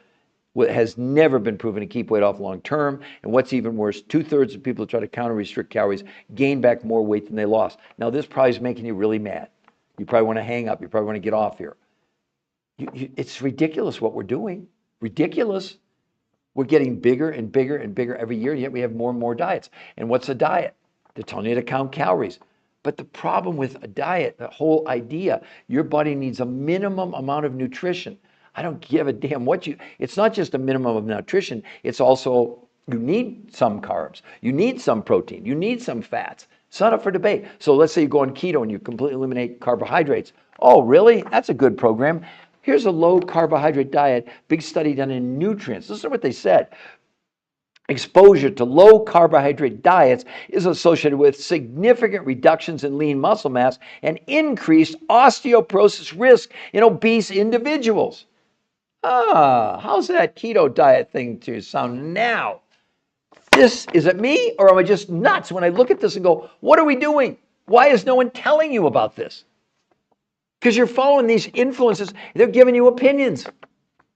has never been proven to keep weight off long term. And what's even worse, 2/3 of people who try to count or restrict calories gain back more weight than they lost. Now, this probably is making you really mad. You probably want to hang up. You probably want to get off here. It's ridiculous what we're doing. Ridiculous. We're getting bigger and bigger and bigger every year, yet we have more and more diets. And what's a diet? They're telling you to count calories. But the problem with a diet, the whole idea, your body needs a minimum amount of nutrition. I don't give a damn it's not just a minimum of nutrition, it's also, you need some carbs, you need some protein, you need some fats. It's not up for debate. So let's say you go on keto and you completely eliminate carbohydrates. Oh, really? That's a good program. Here's a low carbohydrate diet, big study done in nutrients. Listen to what they said. Exposure to low carbohydrate diets is associated with significant reductions in lean muscle mass and increased osteoporosis risk in obese individuals. How's that keto diet thing to sound now? Is it me, or am I just nuts when I look at this and go, what are we doing? Why is no one telling you about this? Because you're following these influences. They're giving you opinions.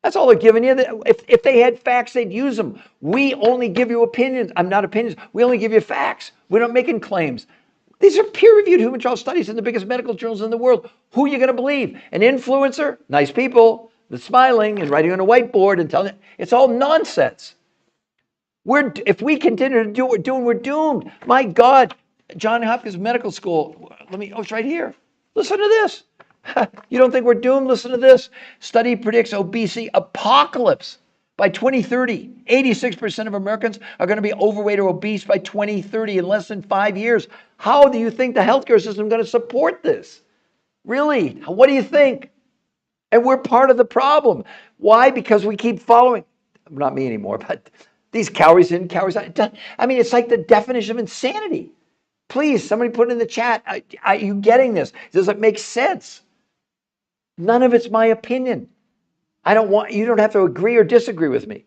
That's all they're giving you. If they had facts, they'd use them. We only give you opinions. I'm not opinions. We only give you facts. We're not making claims. These are peer-reviewed human trial studies in the biggest medical journals in the world. Who are you going to believe? An influencer? Nice people. That's smiling and writing on a whiteboard and telling it. It's all nonsense. If we continue to do what we're doing, we're doomed. My God, Johns Hopkins Medical School. It's right here. Listen to this. You don't think we're doomed? Listen to this. Study predicts obesity apocalypse by 2030. 86% of Americans are going to be overweight or obese by 2030 in less than 5 years. How do you think the healthcare system is going to support this? Really? What do you think? And we're part of the problem. Why? Because we keep following, not me anymore, but these calories in, calories out. I mean, it's like the definition of insanity. Please, somebody put it in the chat. Are you getting this? Does it make sense? None of it's my opinion. You don't have to agree or disagree with me.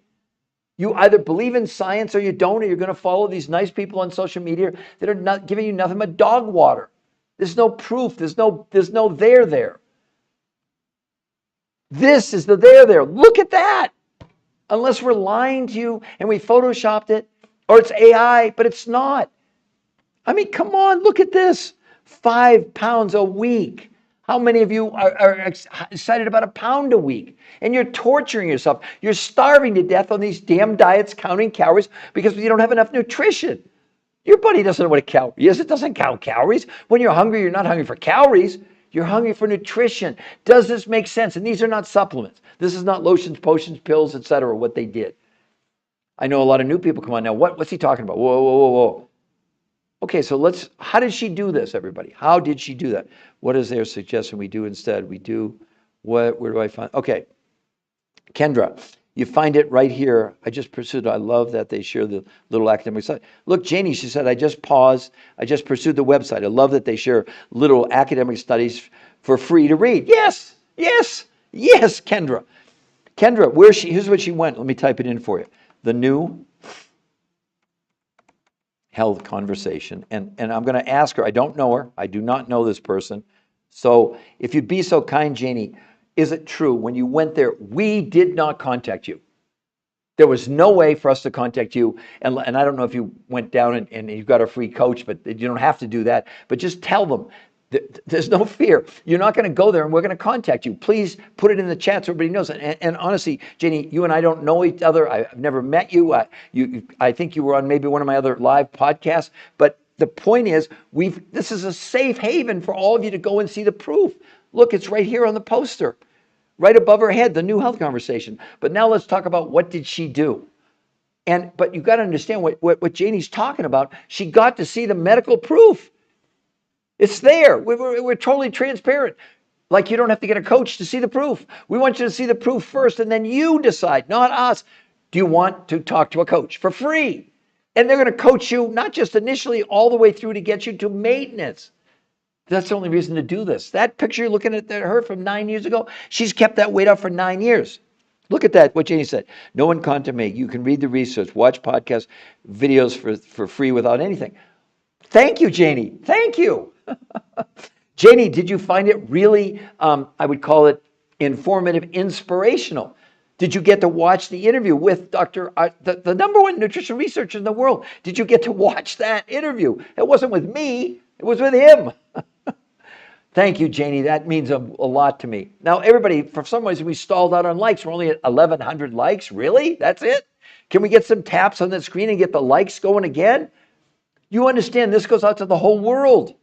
You either believe in science or you don't, or you're going to follow these nice people on social media that are not giving you nothing but dog water. There's no proof. There's no there. This is the there. Look at that. Unless we're lying to you and we photoshopped it, or it's AI, but it's not. I mean, come on, look at this. 5 pounds a week. How many of you are excited about 1 pound a week? And you're torturing yourself. You're starving to death on these damn diets, counting calories because you don't have enough nutrition. Your body doesn't know what a calorie is. It doesn't count calories. When you're hungry, you're not hungry for calories. You're hungry for nutrition. Does this make sense? And these are not supplements. This is not lotions, potions, pills, etc., what they did. I know a lot of new people come on now. What's he talking about? Whoa. Okay, so how did she do this, everybody? How did she do that? What is their suggestion we do instead? Where do I find? Okay, Kendra, you find it right here. I just pursued, I love that they share the little academic site. Look, Janie, she said, I just paused. I just pursued the website. I love that they share little academic studies for free to read. Yes, Kendra. Kendra, here's what she went. Let me type it in for you. The New Health Conversation. And I'm going to ask her. I don't know her. I do not know this person. So if you'd be so kind, Janie, is it true when you went there, we did not contact you? There was no way for us to contact you. And I don't know if you went down and you got a free coach, but you don't have to do that. But just tell them. There's no fear. You're not going to go there and we're going to contact you. Please put it in the chat so everybody knows. And honestly, Janie, you and I don't know each other. I've never met you. I think you were on maybe one of my other live podcasts. But the point is, this is a safe haven for all of you to go and see the proof. Look, it's right here on the poster, right above her head, the New Health Conversation. But now let's talk about what did she do. But you've got to understand what Janie's talking about. She got to see the medical proof. It's there. We're totally transparent. Like you don't have to get a coach to see the proof. We want you to see the proof first, and then you decide, not us. Do you want to talk to a coach for free? And they're going to coach you, not just initially, all the way through to get you to maintenance. That's the only reason to do this. That picture you're looking at her from 9 years ago, she's kept that weight off for 9 years. Look at that, what Janie said. No one content make. You can read the research, watch podcasts, videos for free without anything. Thank you, Janie. Thank you. Janie, did you find it really, I would call it informative, inspirational? Did you get to watch the interview with Dr. The number one nutrition researcher in the world? Did you get to watch that interview? It wasn't with me, it was with him. Thank you, Janie. That means a lot to me. Now, everybody, for some reason, we stalled out on likes. We're only at 1,100 likes. Really? That's it? Can we get some taps on the screen and get the likes going again? You understand this goes out to the whole world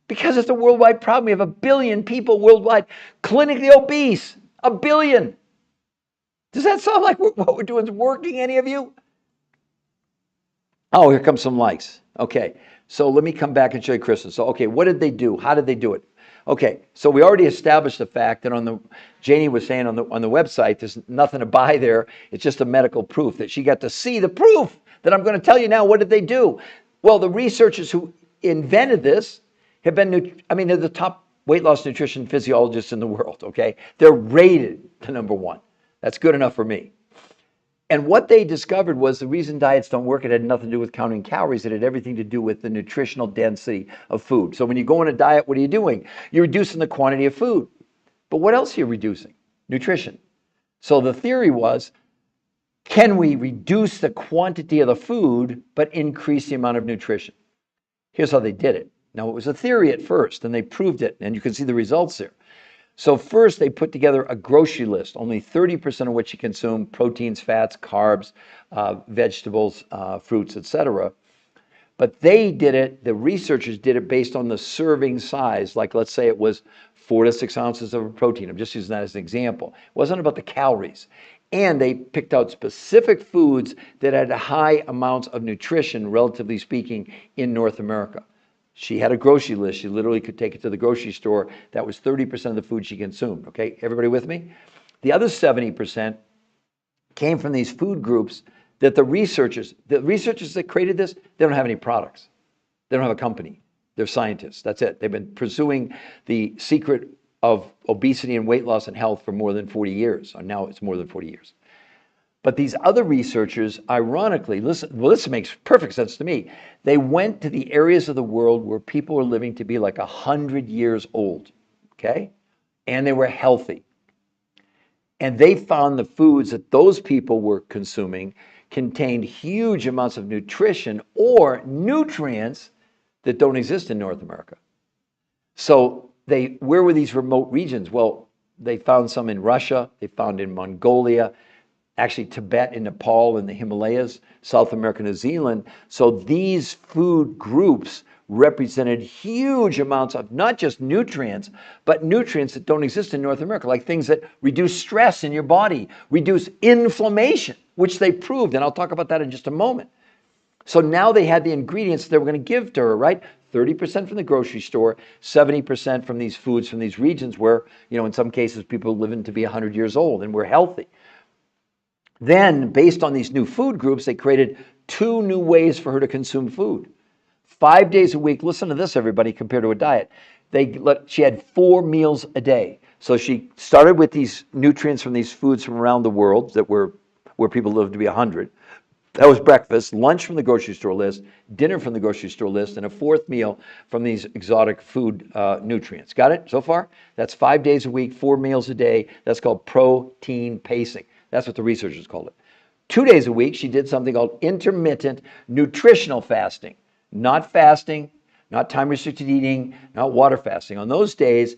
because it's a worldwide problem. We have 1 billion people worldwide clinically obese. 1 billion. Does that sound like what we're doing is working, any of you? Oh, here comes some likes. Okay, so let me come back and show you Kristen. So, okay, what did they do? How did they do it? Okay, so we already established the fact that Janie was saying on the website, there's nothing to buy there. It's just a medical proof that she got to see the proof that I'm going to tell you now. What did they do? Well, the researchers who invented this have been, they're the top weight loss nutrition physiologists in the world, okay? They're rated the number one. That's good enough for me. And what they discovered was the reason diets don't work, it had nothing to do with counting calories. It had everything to do with the nutritional density of food. So when you go on a diet, what are you doing? You're reducing the quantity of food. But what else are you reducing? Nutrition. So the theory was, can we reduce the quantity of the food, but increase the amount of nutrition? Here's how they did it. Now, it was a theory at first, and they proved it, and you can see the results there. So first, they put together a grocery list, only 30% of what you consume, proteins, fats, carbs, vegetables, fruits, etc. But they did it, the researchers did it based on the serving size. Like, let's say it was 4 to 6 ounces of a protein. I'm just using that as an example. It wasn't about the calories. And they picked out specific foods that had high amounts of nutrition, relatively speaking, in North America. She had a grocery list. She literally could take it to the grocery store. That was 30% of the food she consumed. Okay, everybody with me? The other 70% came from these food groups that the researchers that created this, they don't have any products. They don't have a company. They're scientists. That's it. They've been pursuing the secret of obesity and weight loss and health for more than 40 years. Or now it's more than 40 years. But these other researchers, ironically, this makes perfect sense to me. They went to the areas of the world where people were living to be like 100 years old, okay? And they were healthy. And they found the foods that those people were consuming contained huge amounts of nutrition or nutrients that don't exist in North America. So where were these remote regions? Well, they found some in Russia, they found in Mongolia, actually Tibet and Nepal and the Himalayas, South America, New Zealand. So these food groups represented huge amounts of not just nutrients, but nutrients that don't exist in North America, like things that reduce stress in your body, reduce inflammation, which they proved, and I'll talk about that in just a moment. So now they had the ingredients they were going to give to her, right? 30% from the grocery store, 70% from these foods from these regions where, in some cases, people living to be 100 years old and were healthy. Then, based on these new food groups, they created 2 new ways for her to consume food. 5 days a week, listen to this, everybody, compared to a diet. She had 4 meals a day. So she started with these nutrients from these foods from around the world where people live to be 100. That was breakfast, lunch from the grocery store list, dinner from the grocery store list, and a 4th meal from these exotic food nutrients. Got it so far? That's 5 days a week, 4 meals a day. That's called protein pacing. That's what the researchers called it. 2 days a week, she did something called intermittent nutritional fasting. Not fasting, not time-restricted eating, not water fasting. On those days,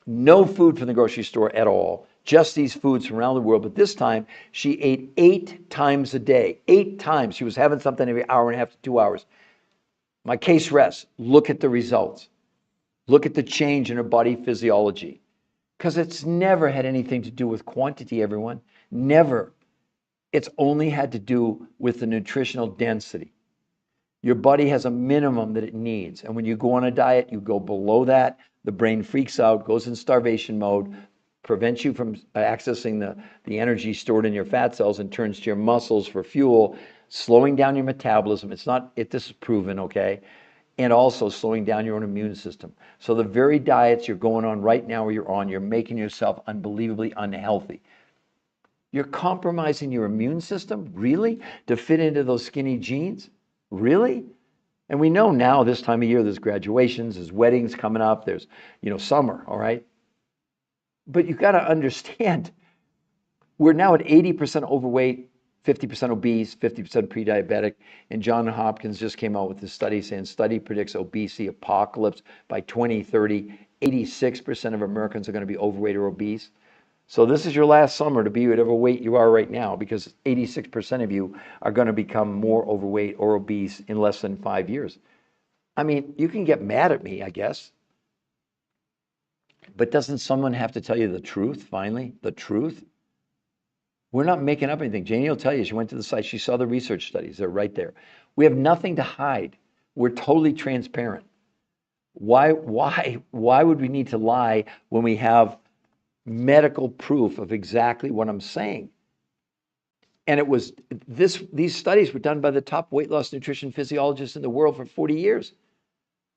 no food from the grocery store at all, just these foods from around the world. But this time, she ate 8 times a day. 8 times. She was having something every hour and a half to 2 hours. My case rests. Look at the results. Look at the change in her body physiology. Because it's never had anything to do with quantity, everyone. Never. It's only had to do with the nutritional density. Your body has a minimum that it needs. And when you go on a diet, you go below that, the brain freaks out, goes in starvation mode, prevents you from accessing the energy stored in your fat cells and turns to your muscles for fuel, slowing down your metabolism. This is proven, okay? and also slowing down your own immune system. So the very diets you're going on right now or you're on, you're making yourself unbelievably unhealthy. You're compromising your immune system, really, to fit into those skinny jeans? Really? And we know now this time of year, there's graduations, there's weddings coming up, there's, summer, all right? But you've got to understand, we're now at 80% overweight, 50% obese, 50% pre-diabetic, and Johns Hopkins just came out with this study saying study predicts obesity apocalypse by 2030. 86% of Americans are going to be overweight or obese. So this is your last summer to be whatever weight you are right now, because 86% of you are going to become more overweight or obese in less than 5 years. I mean, you can get mad at me, I guess. But doesn't someone have to tell you the truth, finally? The truth? We're not making up anything. Janie will tell you, she went to the site, she saw the research studies, they're right there. We have nothing to hide. We're totally transparent. Why would we need to lie when we have medical proof of exactly what I'm saying? And it was these studies were done by the top weight loss nutrition physiologists in the world for 40 years.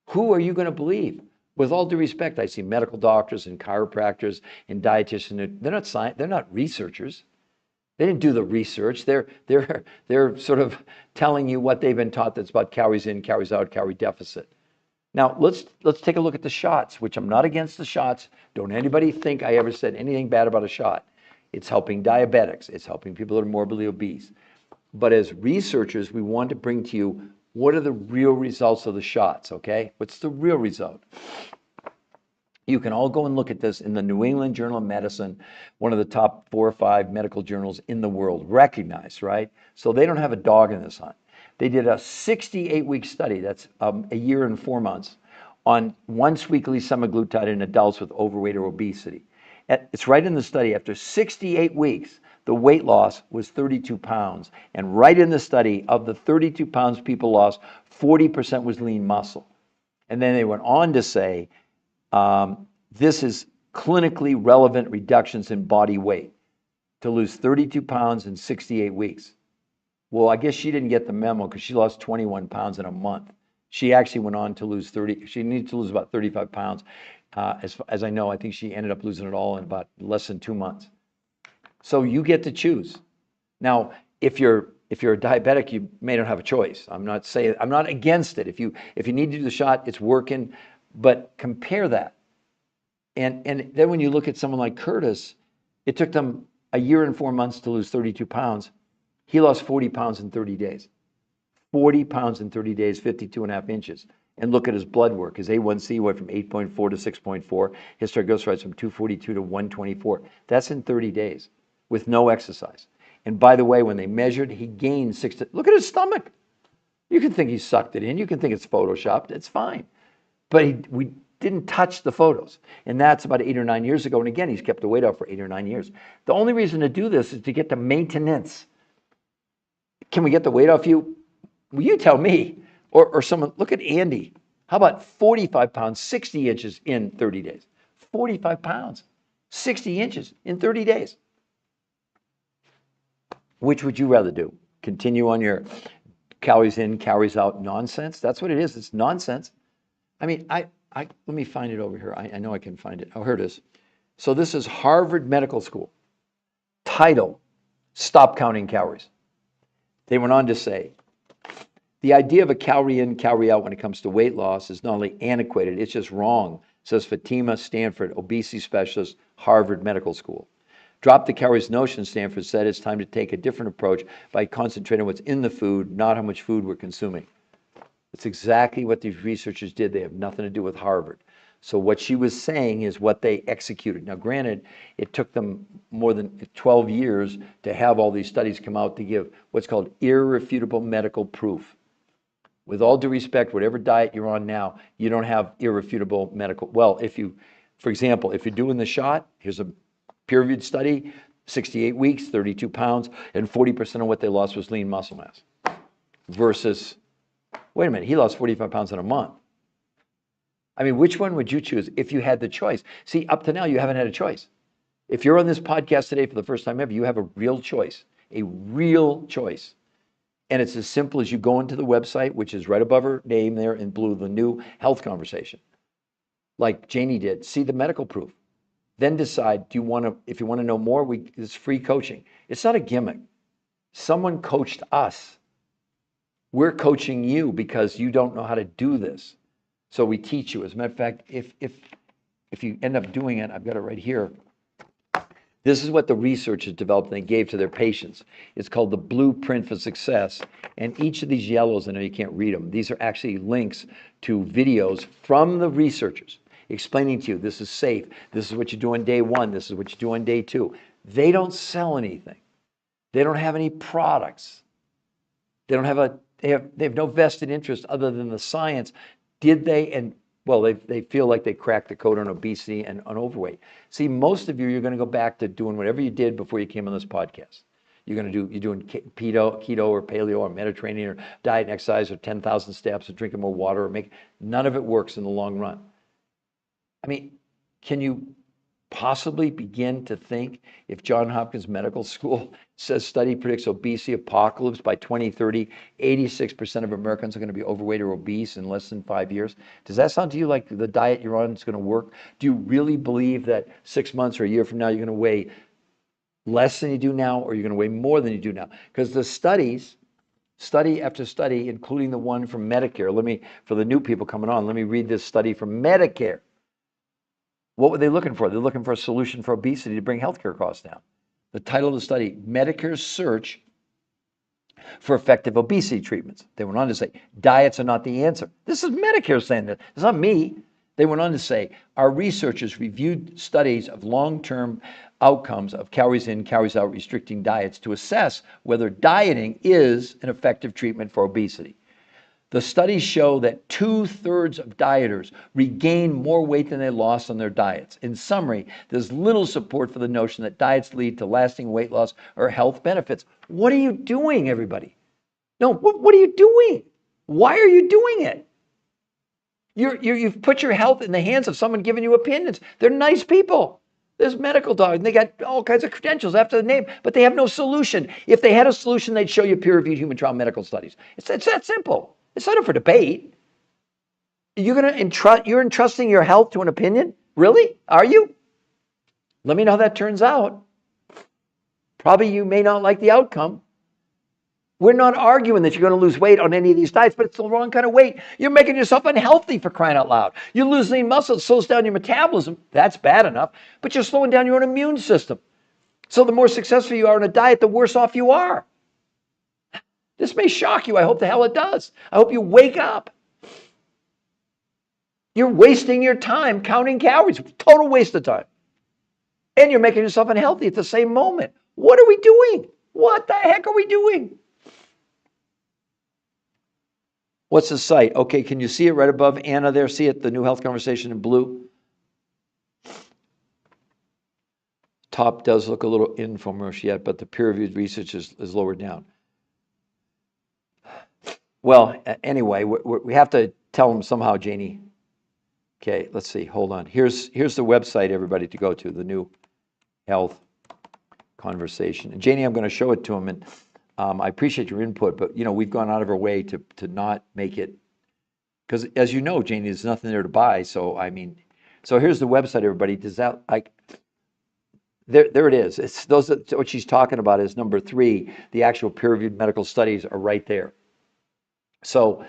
Who are you going to believe? With all due respect, I see medical doctors and chiropractors and dietitians. They're not researchers. They didn't do the research. They're sort of telling you what they've been taught that's about calories in, calories out, calorie deficit. Now, let's take a look at the shots, which I'm not against the shots. Don't anybody think I ever said anything bad about a shot. It's helping diabetics. It's helping people that are morbidly obese. But as researchers, we want to bring to you what are the real results of the shots, okay? What's the real result? You can all go and look at this in the New England Journal of Medicine, one of the top 4 or 5 medical journals in the world, recognized, right? So they don't have a dog in this hunt. They did a 68-week study, that's a year and 4 months, on once-weekly semaglutide in adults with overweight or obesity. It's right in the study. After 68 weeks, the weight loss was 32 pounds. And right in the study, of the 32 pounds people lost, 40% was lean muscle. And then they went on to say, this is clinically relevant reductions in body weight to lose 32 pounds in 68 weeks. Well, I guess she didn't get the memo because she lost 21 pounds in a month. She actually went on to lose she needed to lose about 35 pounds. As I know, I think she ended up losing it all in about less than 2 months. So you get to choose. Now, if you're a diabetic, you may not have a choice. I'm not against it. If you need to do the shot, it's working. But compare that. And then when you look at someone like Curtis, it took them a year and 4 months to lose 32 pounds. He lost 40 pounds in 30 days. 40 pounds in 30 days, 52.5 inches. And look at his blood work. His A1C went from 8.4 to 6.4. His triglycerides from 242 to 124. That's in 30 days with no exercise. And by the way, when they measured, he gained 6. Look at his stomach. You can think he sucked it in. You can think it's photoshopped. It's fine. But we didn't touch the photos. And that's about 8 or 9 years ago. And again, he's kept the weight off for 8 or 9 years. The only reason to do this is to get the maintenance. Can we get the weight off you? Well, you tell me. Or someone, look at Andy. How about 45 pounds, 60 inches in 30 days? 45 pounds, 60 inches in 30 days. Which would you rather do? Continue on your calories in, calories out nonsense? That's what it is. It's nonsense. I mean, let me find it over here. I know I can find it. Oh, here it is. So this is Harvard Medical School. Title, Stop Counting Calories. They went on to say, the idea of a calorie in, calorie out when it comes to weight loss is not only antiquated, it's just wrong, says Fatima Stanford, obesity specialist, Harvard Medical School. Drop the calories notion, Stanford said, it's time to take a different approach by concentrating on what's in the food, not how much food we're consuming. It's exactly what these researchers did. They have nothing to do with Harvard. So what she was saying is what they executed. Now, granted, it took them more than 12 years to have all these studies come out to give what's called irrefutable medical proof. With all due respect, whatever diet you're on now, you don't have irrefutable medical. Well, for example, if you're doing the shot, here's a peer-reviewed study, 68 weeks, 32 pounds, and 40% of what they lost was lean muscle mass. Versus, wait a minute, he lost 45 pounds in a month. I mean, which one would you choose if you had the choice? See, up to now, you haven't had a choice. If you're on this podcast today for the first time ever, you have a real choice, a real choice. And it's as simple as you go into the website, which is right above her name there in blue, the new health conversation, like Janie did, see the medical proof. Then decide, if you want to know more, it's free coaching. It's not a gimmick. Someone coached us. We're coaching you because you don't know how to do this. So we teach you. As a matter of fact, if you end up doing it, I've got it right here. This is what the researchers developed and they gave to their patients. It's called the Blueprint for Success. And each of these yellows, I know you can't read them, these are actually links to videos from the researchers explaining to you, this is safe, this is what you do on day one, this is what you do on day two. They don't sell anything. They don't have any products. They don't have they have no vested interest other than the science. Did they? And well, they feel like they cracked the code on obesity and on overweight. See, most of you're going to go back to doing whatever you did before you came on this podcast. You're doing keto or paleo or Mediterranean or diet and exercise or 10,000 steps or drinking more water or none of it works in the long run. I mean, can you possibly begin to think if Johns Hopkins Medical School says study predicts obesity apocalypse by 2030, 86% of Americans are going to be overweight or obese in less than 5 years? Does that sound to you like the diet you're on is going to work? Do you really believe that 6 months or a year from now you're going to weigh less than you do now or you're going to weigh more than you do now? Because the study after study, including the one from Medicare, for the new people coming on, let me read this study from Medicare. What were they looking for? They're looking for a solution for obesity to bring healthcare costs down. The title of the study, Medicare's Search for Effective Obesity Treatments. They went on to say, diets are not the answer. This is Medicare saying that. It's not me. They went on to say, our researchers reviewed studies of long-term outcomes of calories in, calories out restricting diets to assess whether dieting is an effective treatment for obesity. The studies show that 2/3 of dieters regain more weight than they lost on their diets. In summary, there's little support for the notion that diets lead to lasting weight loss or health benefits. What are you doing, everybody? No, what are you doing? Why are you doing it? You've put your health in the hands of someone giving you opinions. They're nice people. There's medical dogs, and they got all kinds of credentials after the name, but they have no solution. If they had a solution, they'd show you peer-reviewed human trial medical studies. It's that simple. It's not up for debate. You're entrusting your health to an opinion? Really? Are you? Let me know how that turns out. Probably you may not like the outcome. We're not arguing that you're going to lose weight on any of these diets, but it's the wrong kind of weight. You're making yourself unhealthy, for crying out loud. You're losing muscle, it slows down your metabolism. That's bad enough, but you're slowing down your own immune system. So the more successful you are on a diet, the worse off you are. This may shock you. I hope the hell it does. I hope you wake up. You're wasting your time counting calories. Total waste of time. And you're making yourself unhealthy at the same moment. What are we doing? What the heck are we doing? What's the site? Okay, can you see it right above Anna there? See it, the new health conversation in blue? Top does look a little infomercial yet, but the peer-reviewed research is lower down. Well, anyway, we have to tell them somehow, Janie. Okay, let's see. Hold on. Here's the website, everybody, to go to, the new health conversation. And Janie, I'm going to show it to them. And I appreciate your input, but we've gone out of our way to not make it, because as you know, Janie, there's nothing there to buy. So here's the website, everybody. Does that there it is. It's what she's talking about is number 3. The actual peer-reviewed medical studies are right there. So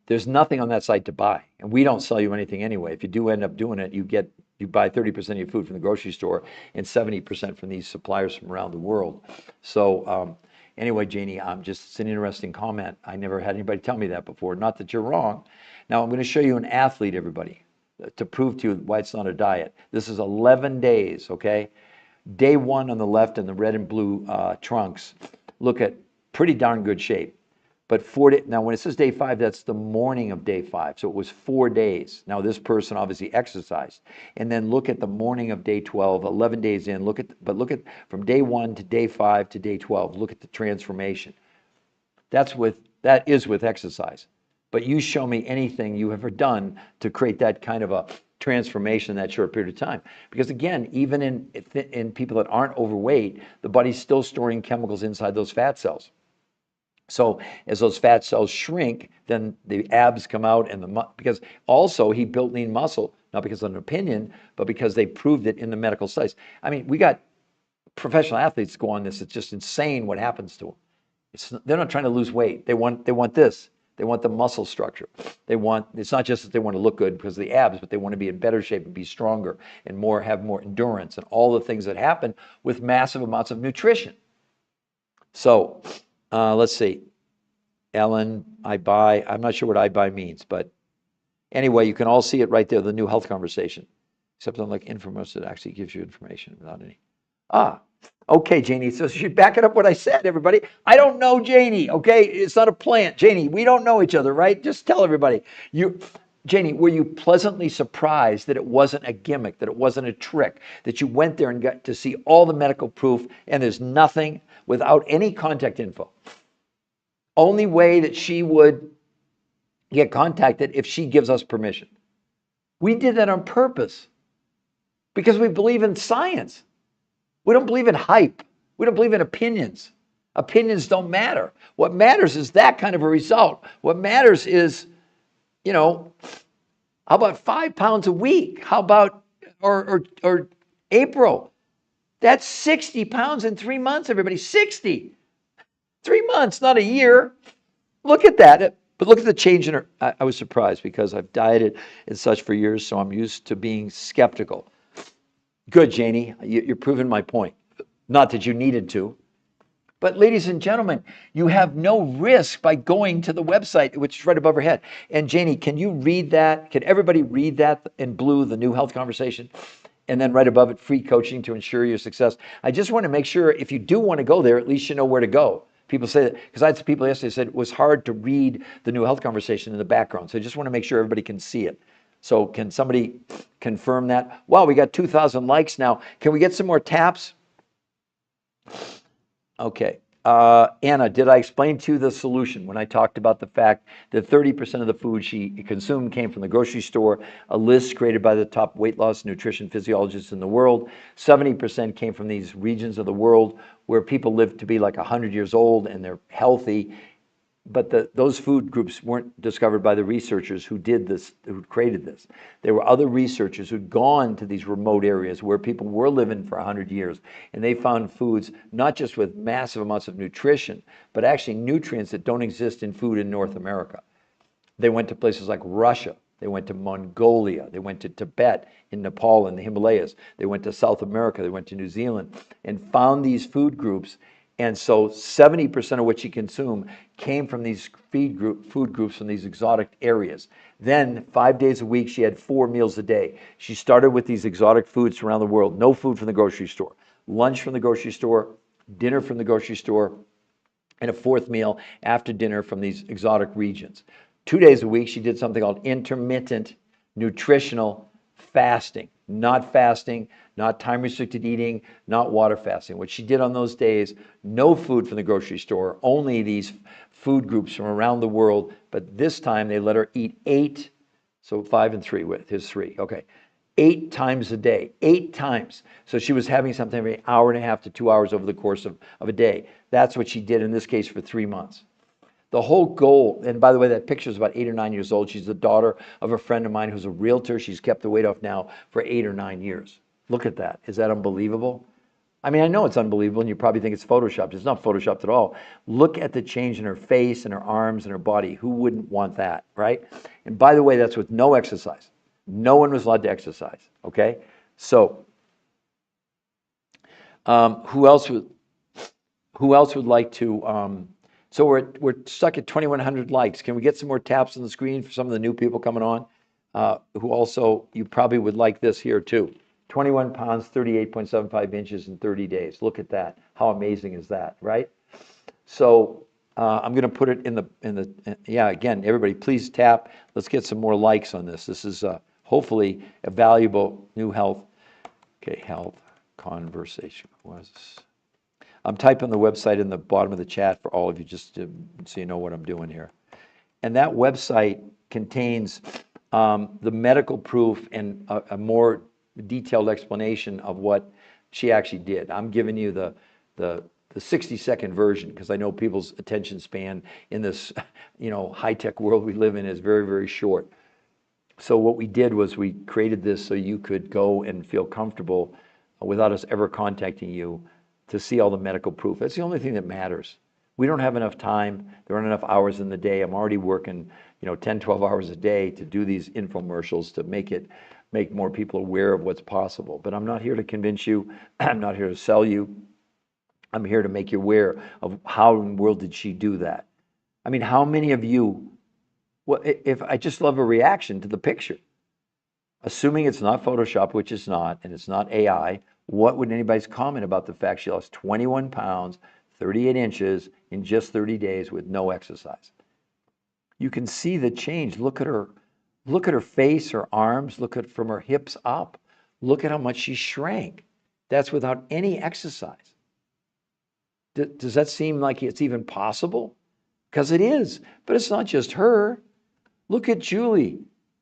there's nothing on that site to buy, and we don't sell you anything anyway. If you do end up doing it, you buy 30% of your food from the grocery store and 70% from these suppliers from around the world. So anyway, Janie, it's an interesting comment. I never had anybody tell me that before. Not that you're wrong. Now I'm going to show you an athlete, everybody, to prove to you why it's not a diet. This is 11 days, okay? Day 1 on the left in the red and blue trunks. Look at pretty darn good shape. But now when it says day 5, that's the morning of day 5. So it was 4 days. Now this person obviously exercised. And then look at the morning of day 12, 11 days in. Look at from day 1 to day 5 to day 12. Look at the transformation. That is with exercise. But you show me anything you have ever done to create that kind of a transformation in that short period of time. Because again, even in people that aren't overweight, the body's still storing chemicals inside those fat cells. So as those fat cells shrink, then the abs come out, and because also he built lean muscle, not because of an opinion, but because they proved it in the medical studies. I mean, we got professional athletes go on this. It's just insane what happens to them. They're not trying to lose weight. They want this. They want the muscle structure. It's not just that they want to look good because of the abs, but they want to be in better shape and be stronger and have more endurance and all the things that happen with massive amounts of nutrition. So let's see. Ellen, I'm not sure what I buy means, but anyway, you can all see it right there, the new health conversation. Except unlike infomercial, that actually gives you information without any. Okay, Janie. So she back it up what I said, everybody. I don't know Janie, okay? It's not a plant. Janie, we don't know each other, right? Just tell everybody. Janie, were you pleasantly surprised that it wasn't a gimmick, that it wasn't a trick, that you went there and got to see all the medical proof and there's nothing without any contact info? Only way that she would get contacted if she gives us permission. We did that on purpose because we believe in science. We don't believe in hype. We don't believe in opinions. Opinions don't matter. What matters is that kind of a result. What matters is, how about 5 pounds a week? How about, or April? That's 60 pounds in 3 months, everybody. 60. 3 months, not a year. Look at that. But look at the change in her. I was surprised because I've dieted and such for years, so I'm used to being skeptical. Good, Janie. You're proving my point. Not that you needed to. But ladies and gentlemen, you have no risk by going to the website, which is right above her head. And Janie, can you read that? Can everybody read that in blue, the new health conversation? And then right above it, free coaching to ensure your success. I just want to make sure if you do want to go there, at least you know where to go. People say that, because I had some people yesterday said it was hard to read the new health conversation in the background. So I just want to make sure everybody can see it. So can somebody confirm that? Wow, we got 2,000 likes now. Can we get some more taps? Okay. Anna, did I explain to you the solution when I talked about the fact that 30% of the food she consumed came from the grocery store, a list created by the top weight loss nutrition physiologists in the world? 70% came from these regions of the world where people live to be like 100 years old and they're healthy. But those food groups weren't discovered by the researchers who did this, who created this. There were other researchers who'd gone to these remote areas where people were living for 100 years, and they found foods not just with massive amounts of nutrition, but actually nutrients that don't exist in food in North America. They went to places like Russia. They went to Mongolia. They went to Tibet, in Nepal, in the Himalayas. They went to South America. They went to New Zealand and found these food groups. And so 70% of what she consumed came from these food groups from these exotic areas. Then 5 days a week, she had 4 meals a day. She started with these exotic foods around the world. No food from the grocery store. Lunch from the grocery store, dinner from the grocery store, and a 4th meal after dinner from these exotic regions. 2 days a week, she did something called intermittent nutritional fasting. Not fasting, not time-restricted eating, not water fasting. What she did on those days, no food from the grocery store, only these food groups from around the world, but this time they let her eat 8, so 5 and 3, here's 3, okay. 8 times a day, 8 times. So she was having something every hour and a half to 2 hours over the course of a day. That's what she did in this case for 3 months. The whole goal, and by the way, that picture is about 8 or 9 years old. She's the daughter of a friend of mine who's a realtor. She's kept the weight off now for 8 or 9 years. Look at that. Is that unbelievable? I mean, I know it's unbelievable, and you probably think it's photoshopped. It's not photoshopped at all. Look at the change in her face and her arms and her body. Who wouldn't want that, right? And by the way, that's with no exercise. No one was allowed to exercise, okay? So, who else would like to... So we're stuck at 2,100 likes. Can we get some more taps on the screen for some of the new people coming on? Who also, you probably would like this here too. 21 pounds, 38.75 inches in 30 days. Look at that. How amazing is that, right? So I'm going to put it in the, yeah, again, everybody please tap. Let's get some more likes on this. This is hopefully a valuable new health. Okay, health conversation. What is this? I'm typing the website in the bottom of the chat for all of you, just so you know what I'm doing here. And that website contains the medical proof and a more detailed explanation of what she actually did. I'm giving you the the 60-second version, because I know people's attention span in this, high-tech world we live in is very, very short. So what we did was we created this so you could go and feel comfortable without us ever contacting you to see all the medical proof. That's the only thing that matters. We don't have enough time. There aren't enough hours in the day. I'm already working, 10, 12 hours a day to do these infomercials to make more people aware of what's possible. But I'm not here to convince you. I'm not here to sell you. I'm here to make you aware of how in the world did she do that. I mean, how many of you, well, if I just love a reaction to the picture, assuming it's not Photoshop, which it's not, and it's not AI, what would anybody's comment about the fact she lost 21 pounds, 38 inches in just 30 days with no exercise? You can see the change. Look at her face, her arms, look at from her hips up. Look at how much she shrank. That's without any exercise. Does that seem like it's even possible? Because it is, but it's not just her. Look at Julie.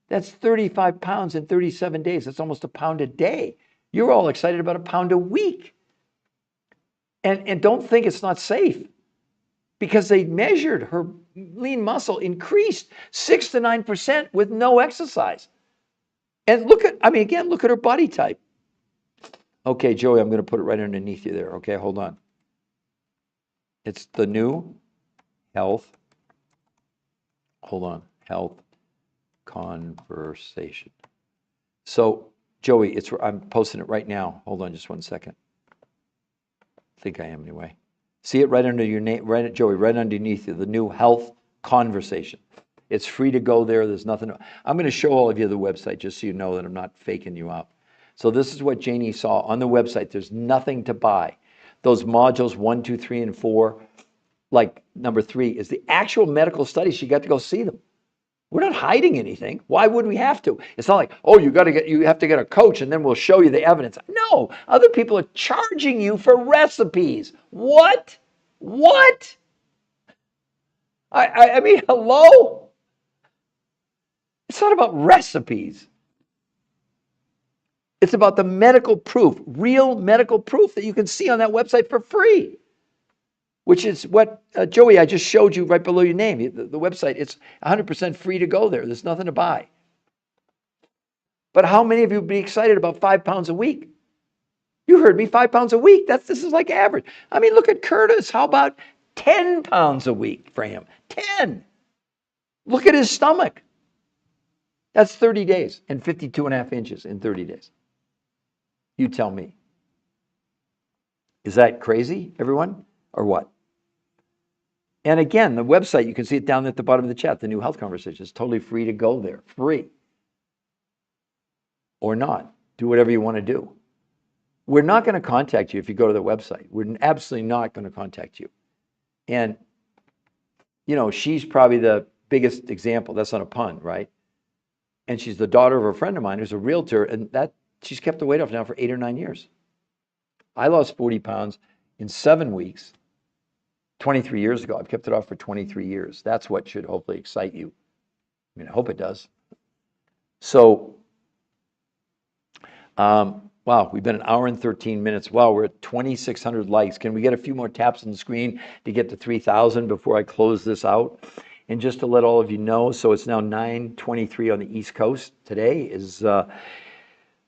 That's 35 pounds in 37 days. That's almost a pound a day. You're all excited about a pound a week. And don't think it's not safe, because they measured her lean muscle increased 6 to 9% with no exercise. And look at her body type. Okay, Joey, I'm going to put it right underneath you there. Okay, hold on. It's the new health conversation. So, Joey, I'm posting it right now. Hold on just one second. I think I am anyway. See it right under your name, Joey, right underneath you, the new health conversation. It's free to go there. There's nothing. I'm going to show all of you the website just so you know that I'm not faking you out. So this is what Janie saw on the website. There's nothing to buy. Those modules 1, 2, 3, and 4, like number 3, is the actual medical studies. She got to go see them. We're not hiding anything. Why would we have to? It's not like, oh, you have to get a coach and then we'll show you the evidence. No, other people are charging you for recipes. What? I mean, hello? It's not about recipes. It's about the medical proof, real medical proof that you can see on that website for free, which is what, Joey, I just showed you right below your name. The website, it's 100% free to go there. There's nothing to buy. But how many of you would be excited about 5 pounds a week? You heard me, 5 pounds a week. This is like average. I mean, look at Curtis. How about 10 pounds a week for him? 10. Look at his stomach. That's 30 days and 52.5 inches in 30 days. You tell me. Is that crazy, everyone, or what? And again, the website, you can see it down at the bottom of the chat, the new health conversation. It's totally free to go there, free. Or not. Do whatever you want to do. We're not going to contact you if you go to the website. We're absolutely not going to contact you. And, she's probably the biggest example. That's not a pun, right? And she's the daughter of a friend of mine who's a realtor, and she's kept the weight off now for 8 or 9 years. I lost 40 pounds in 7 weeks, 23 years ago. I've kept it off for 23 years. That's what should hopefully excite you. I mean, I hope it does. So, wow, we've been 1 hour and 13 minutes. Wow, we're at 2,600 likes. Can we get a few more taps on the screen to get to 3,000 before I close this out? And just to let all of you know, so it's now 9:23 on the East Coast. Today is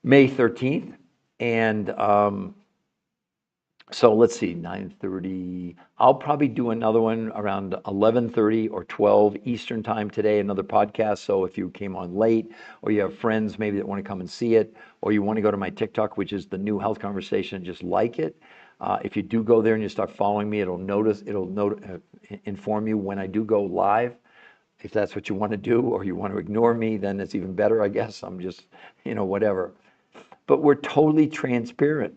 May 13th. And so let's see, 9:30. I'll probably do another one around 11:30 or 12 Eastern time today, another podcast. So if you came on late, or you have friends maybe that want to come and see it, or you want to go to my TikTok, which is the new health conversation, just like it. If you do go there and you start following me, it'll inform you when I do go live. If that's what you want to do, or you want to ignore me, then it's even better, I guess. I'm just, whatever. But we're totally transparent.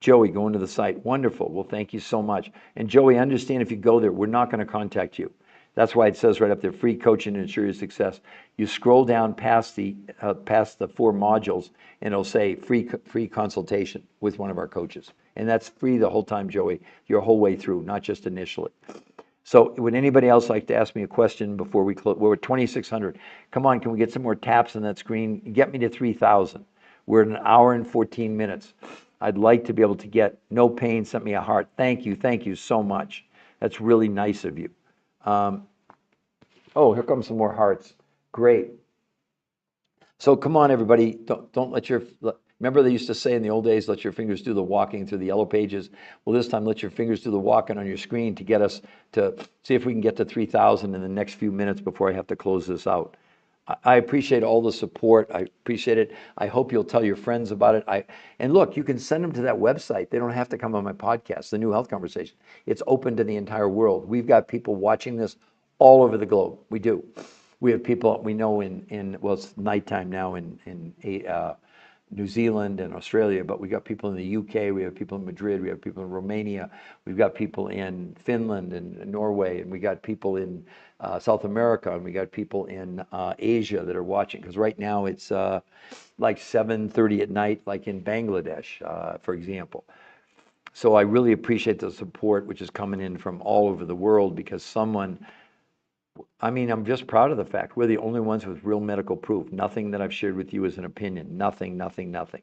Joey, going to the site. Wonderful. Well, thank you so much. And Joey, understand if you go there, we're not going to contact you. That's why it says right up there, free coaching to ensure your success. You scroll down past the 4 modules, and it'll say free consultation with one of our coaches. And that's free the whole time, Joey, your whole way through, not just initially. So would anybody else like to ask me a question before we close? We're at 2,600. Come on, can we get some more taps on that screen? Get me to 3,000. We're at 1 hour and 14 minutes. I'd like to be able to get no pain, sent me a heart. Thank you so much. That's really nice of you. Oh, here comes some more hearts. Great. So come on, everybody. Don't let your, remember they used to say in the old days, let your fingers do the walking through the yellow pages. Well, this time let your fingers do the walking on your screen to get us to see if we can get to 3,000 in the next few minutes before I have to close this out. I appreciate all the support. I appreciate it. I hope you'll tell your friends about it. And look, you can send them to that website. They don't have to come on my podcast, The New Health Conversation. It's open to the entire world. We've got people watching this all over the globe. We do. We have people we know well, it's nighttime now in New Zealand and Australia, but we got people in the UK, we have people in Madrid, we have people in Romania, we've got people in Finland and Norway, and we got people in South America, and we got people in Asia that are watching, because right now it's like 7:30 at night, like in Bangladesh, for example. So I really appreciate the support, which is coming in from all over the world, because I'm just proud of the fact we're the only ones with real medical proof. Nothing that I've shared with you is an opinion. Nothing, nothing, nothing.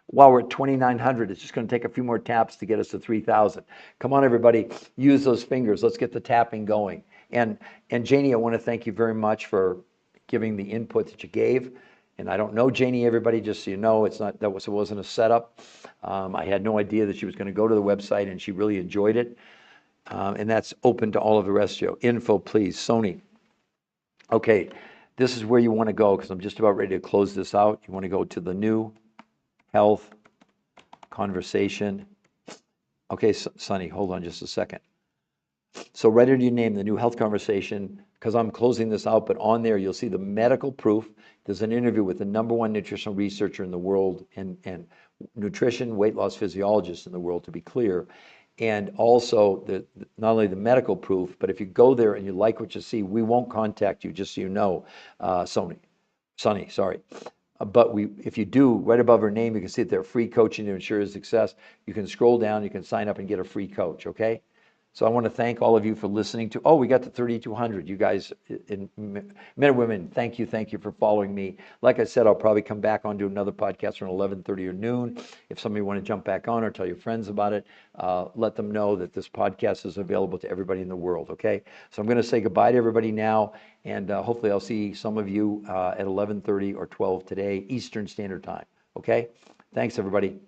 While we're at 2,900, it's just going to take a few more taps to get us to 3,000. Come on, everybody, use those fingers. Let's get the tapping going. And Janie, I want to thank you very much for giving the input that you gave. And I don't know Janie, everybody, just so you know, it wasn't a setup. I had no idea that she was going to go to the website, and she really enjoyed it. And that's open to all of the rest of you. Info, please. Sony. Okay, this is where you want to go, because I'm just about ready to close this out. You want to go to the New Health Conversation. Okay, Sonny, hold on just a second. So right under your name, the New Health Conversation, because I'm closing this out, but on there you'll see the medical proof. There's an interview with the #1 nutritional researcher in the world and nutrition, weight loss physiologist in the world, to be clear. And also not only the medical proof, but if you go there and you like what you see, we won't contact you, just so you know, Sonny, sorry. But if you do, right above her name, you can see that they're free coaching to ensure success. You can scroll down, you can sign up and get a free coach, okay? So I want to thank all of you for listening to, we got to 3,200. You guys, men and women, thank you for following me. Like I said, I'll probably come back on to another podcast around 11:30 or noon. If somebody want to jump back on or tell your friends about it, let them know that this podcast is available to everybody in the world, okay? So I'm going to say goodbye to everybody now, and hopefully I'll see some of you at 11:30 or 12 today, Eastern Standard Time, okay? Thanks, everybody.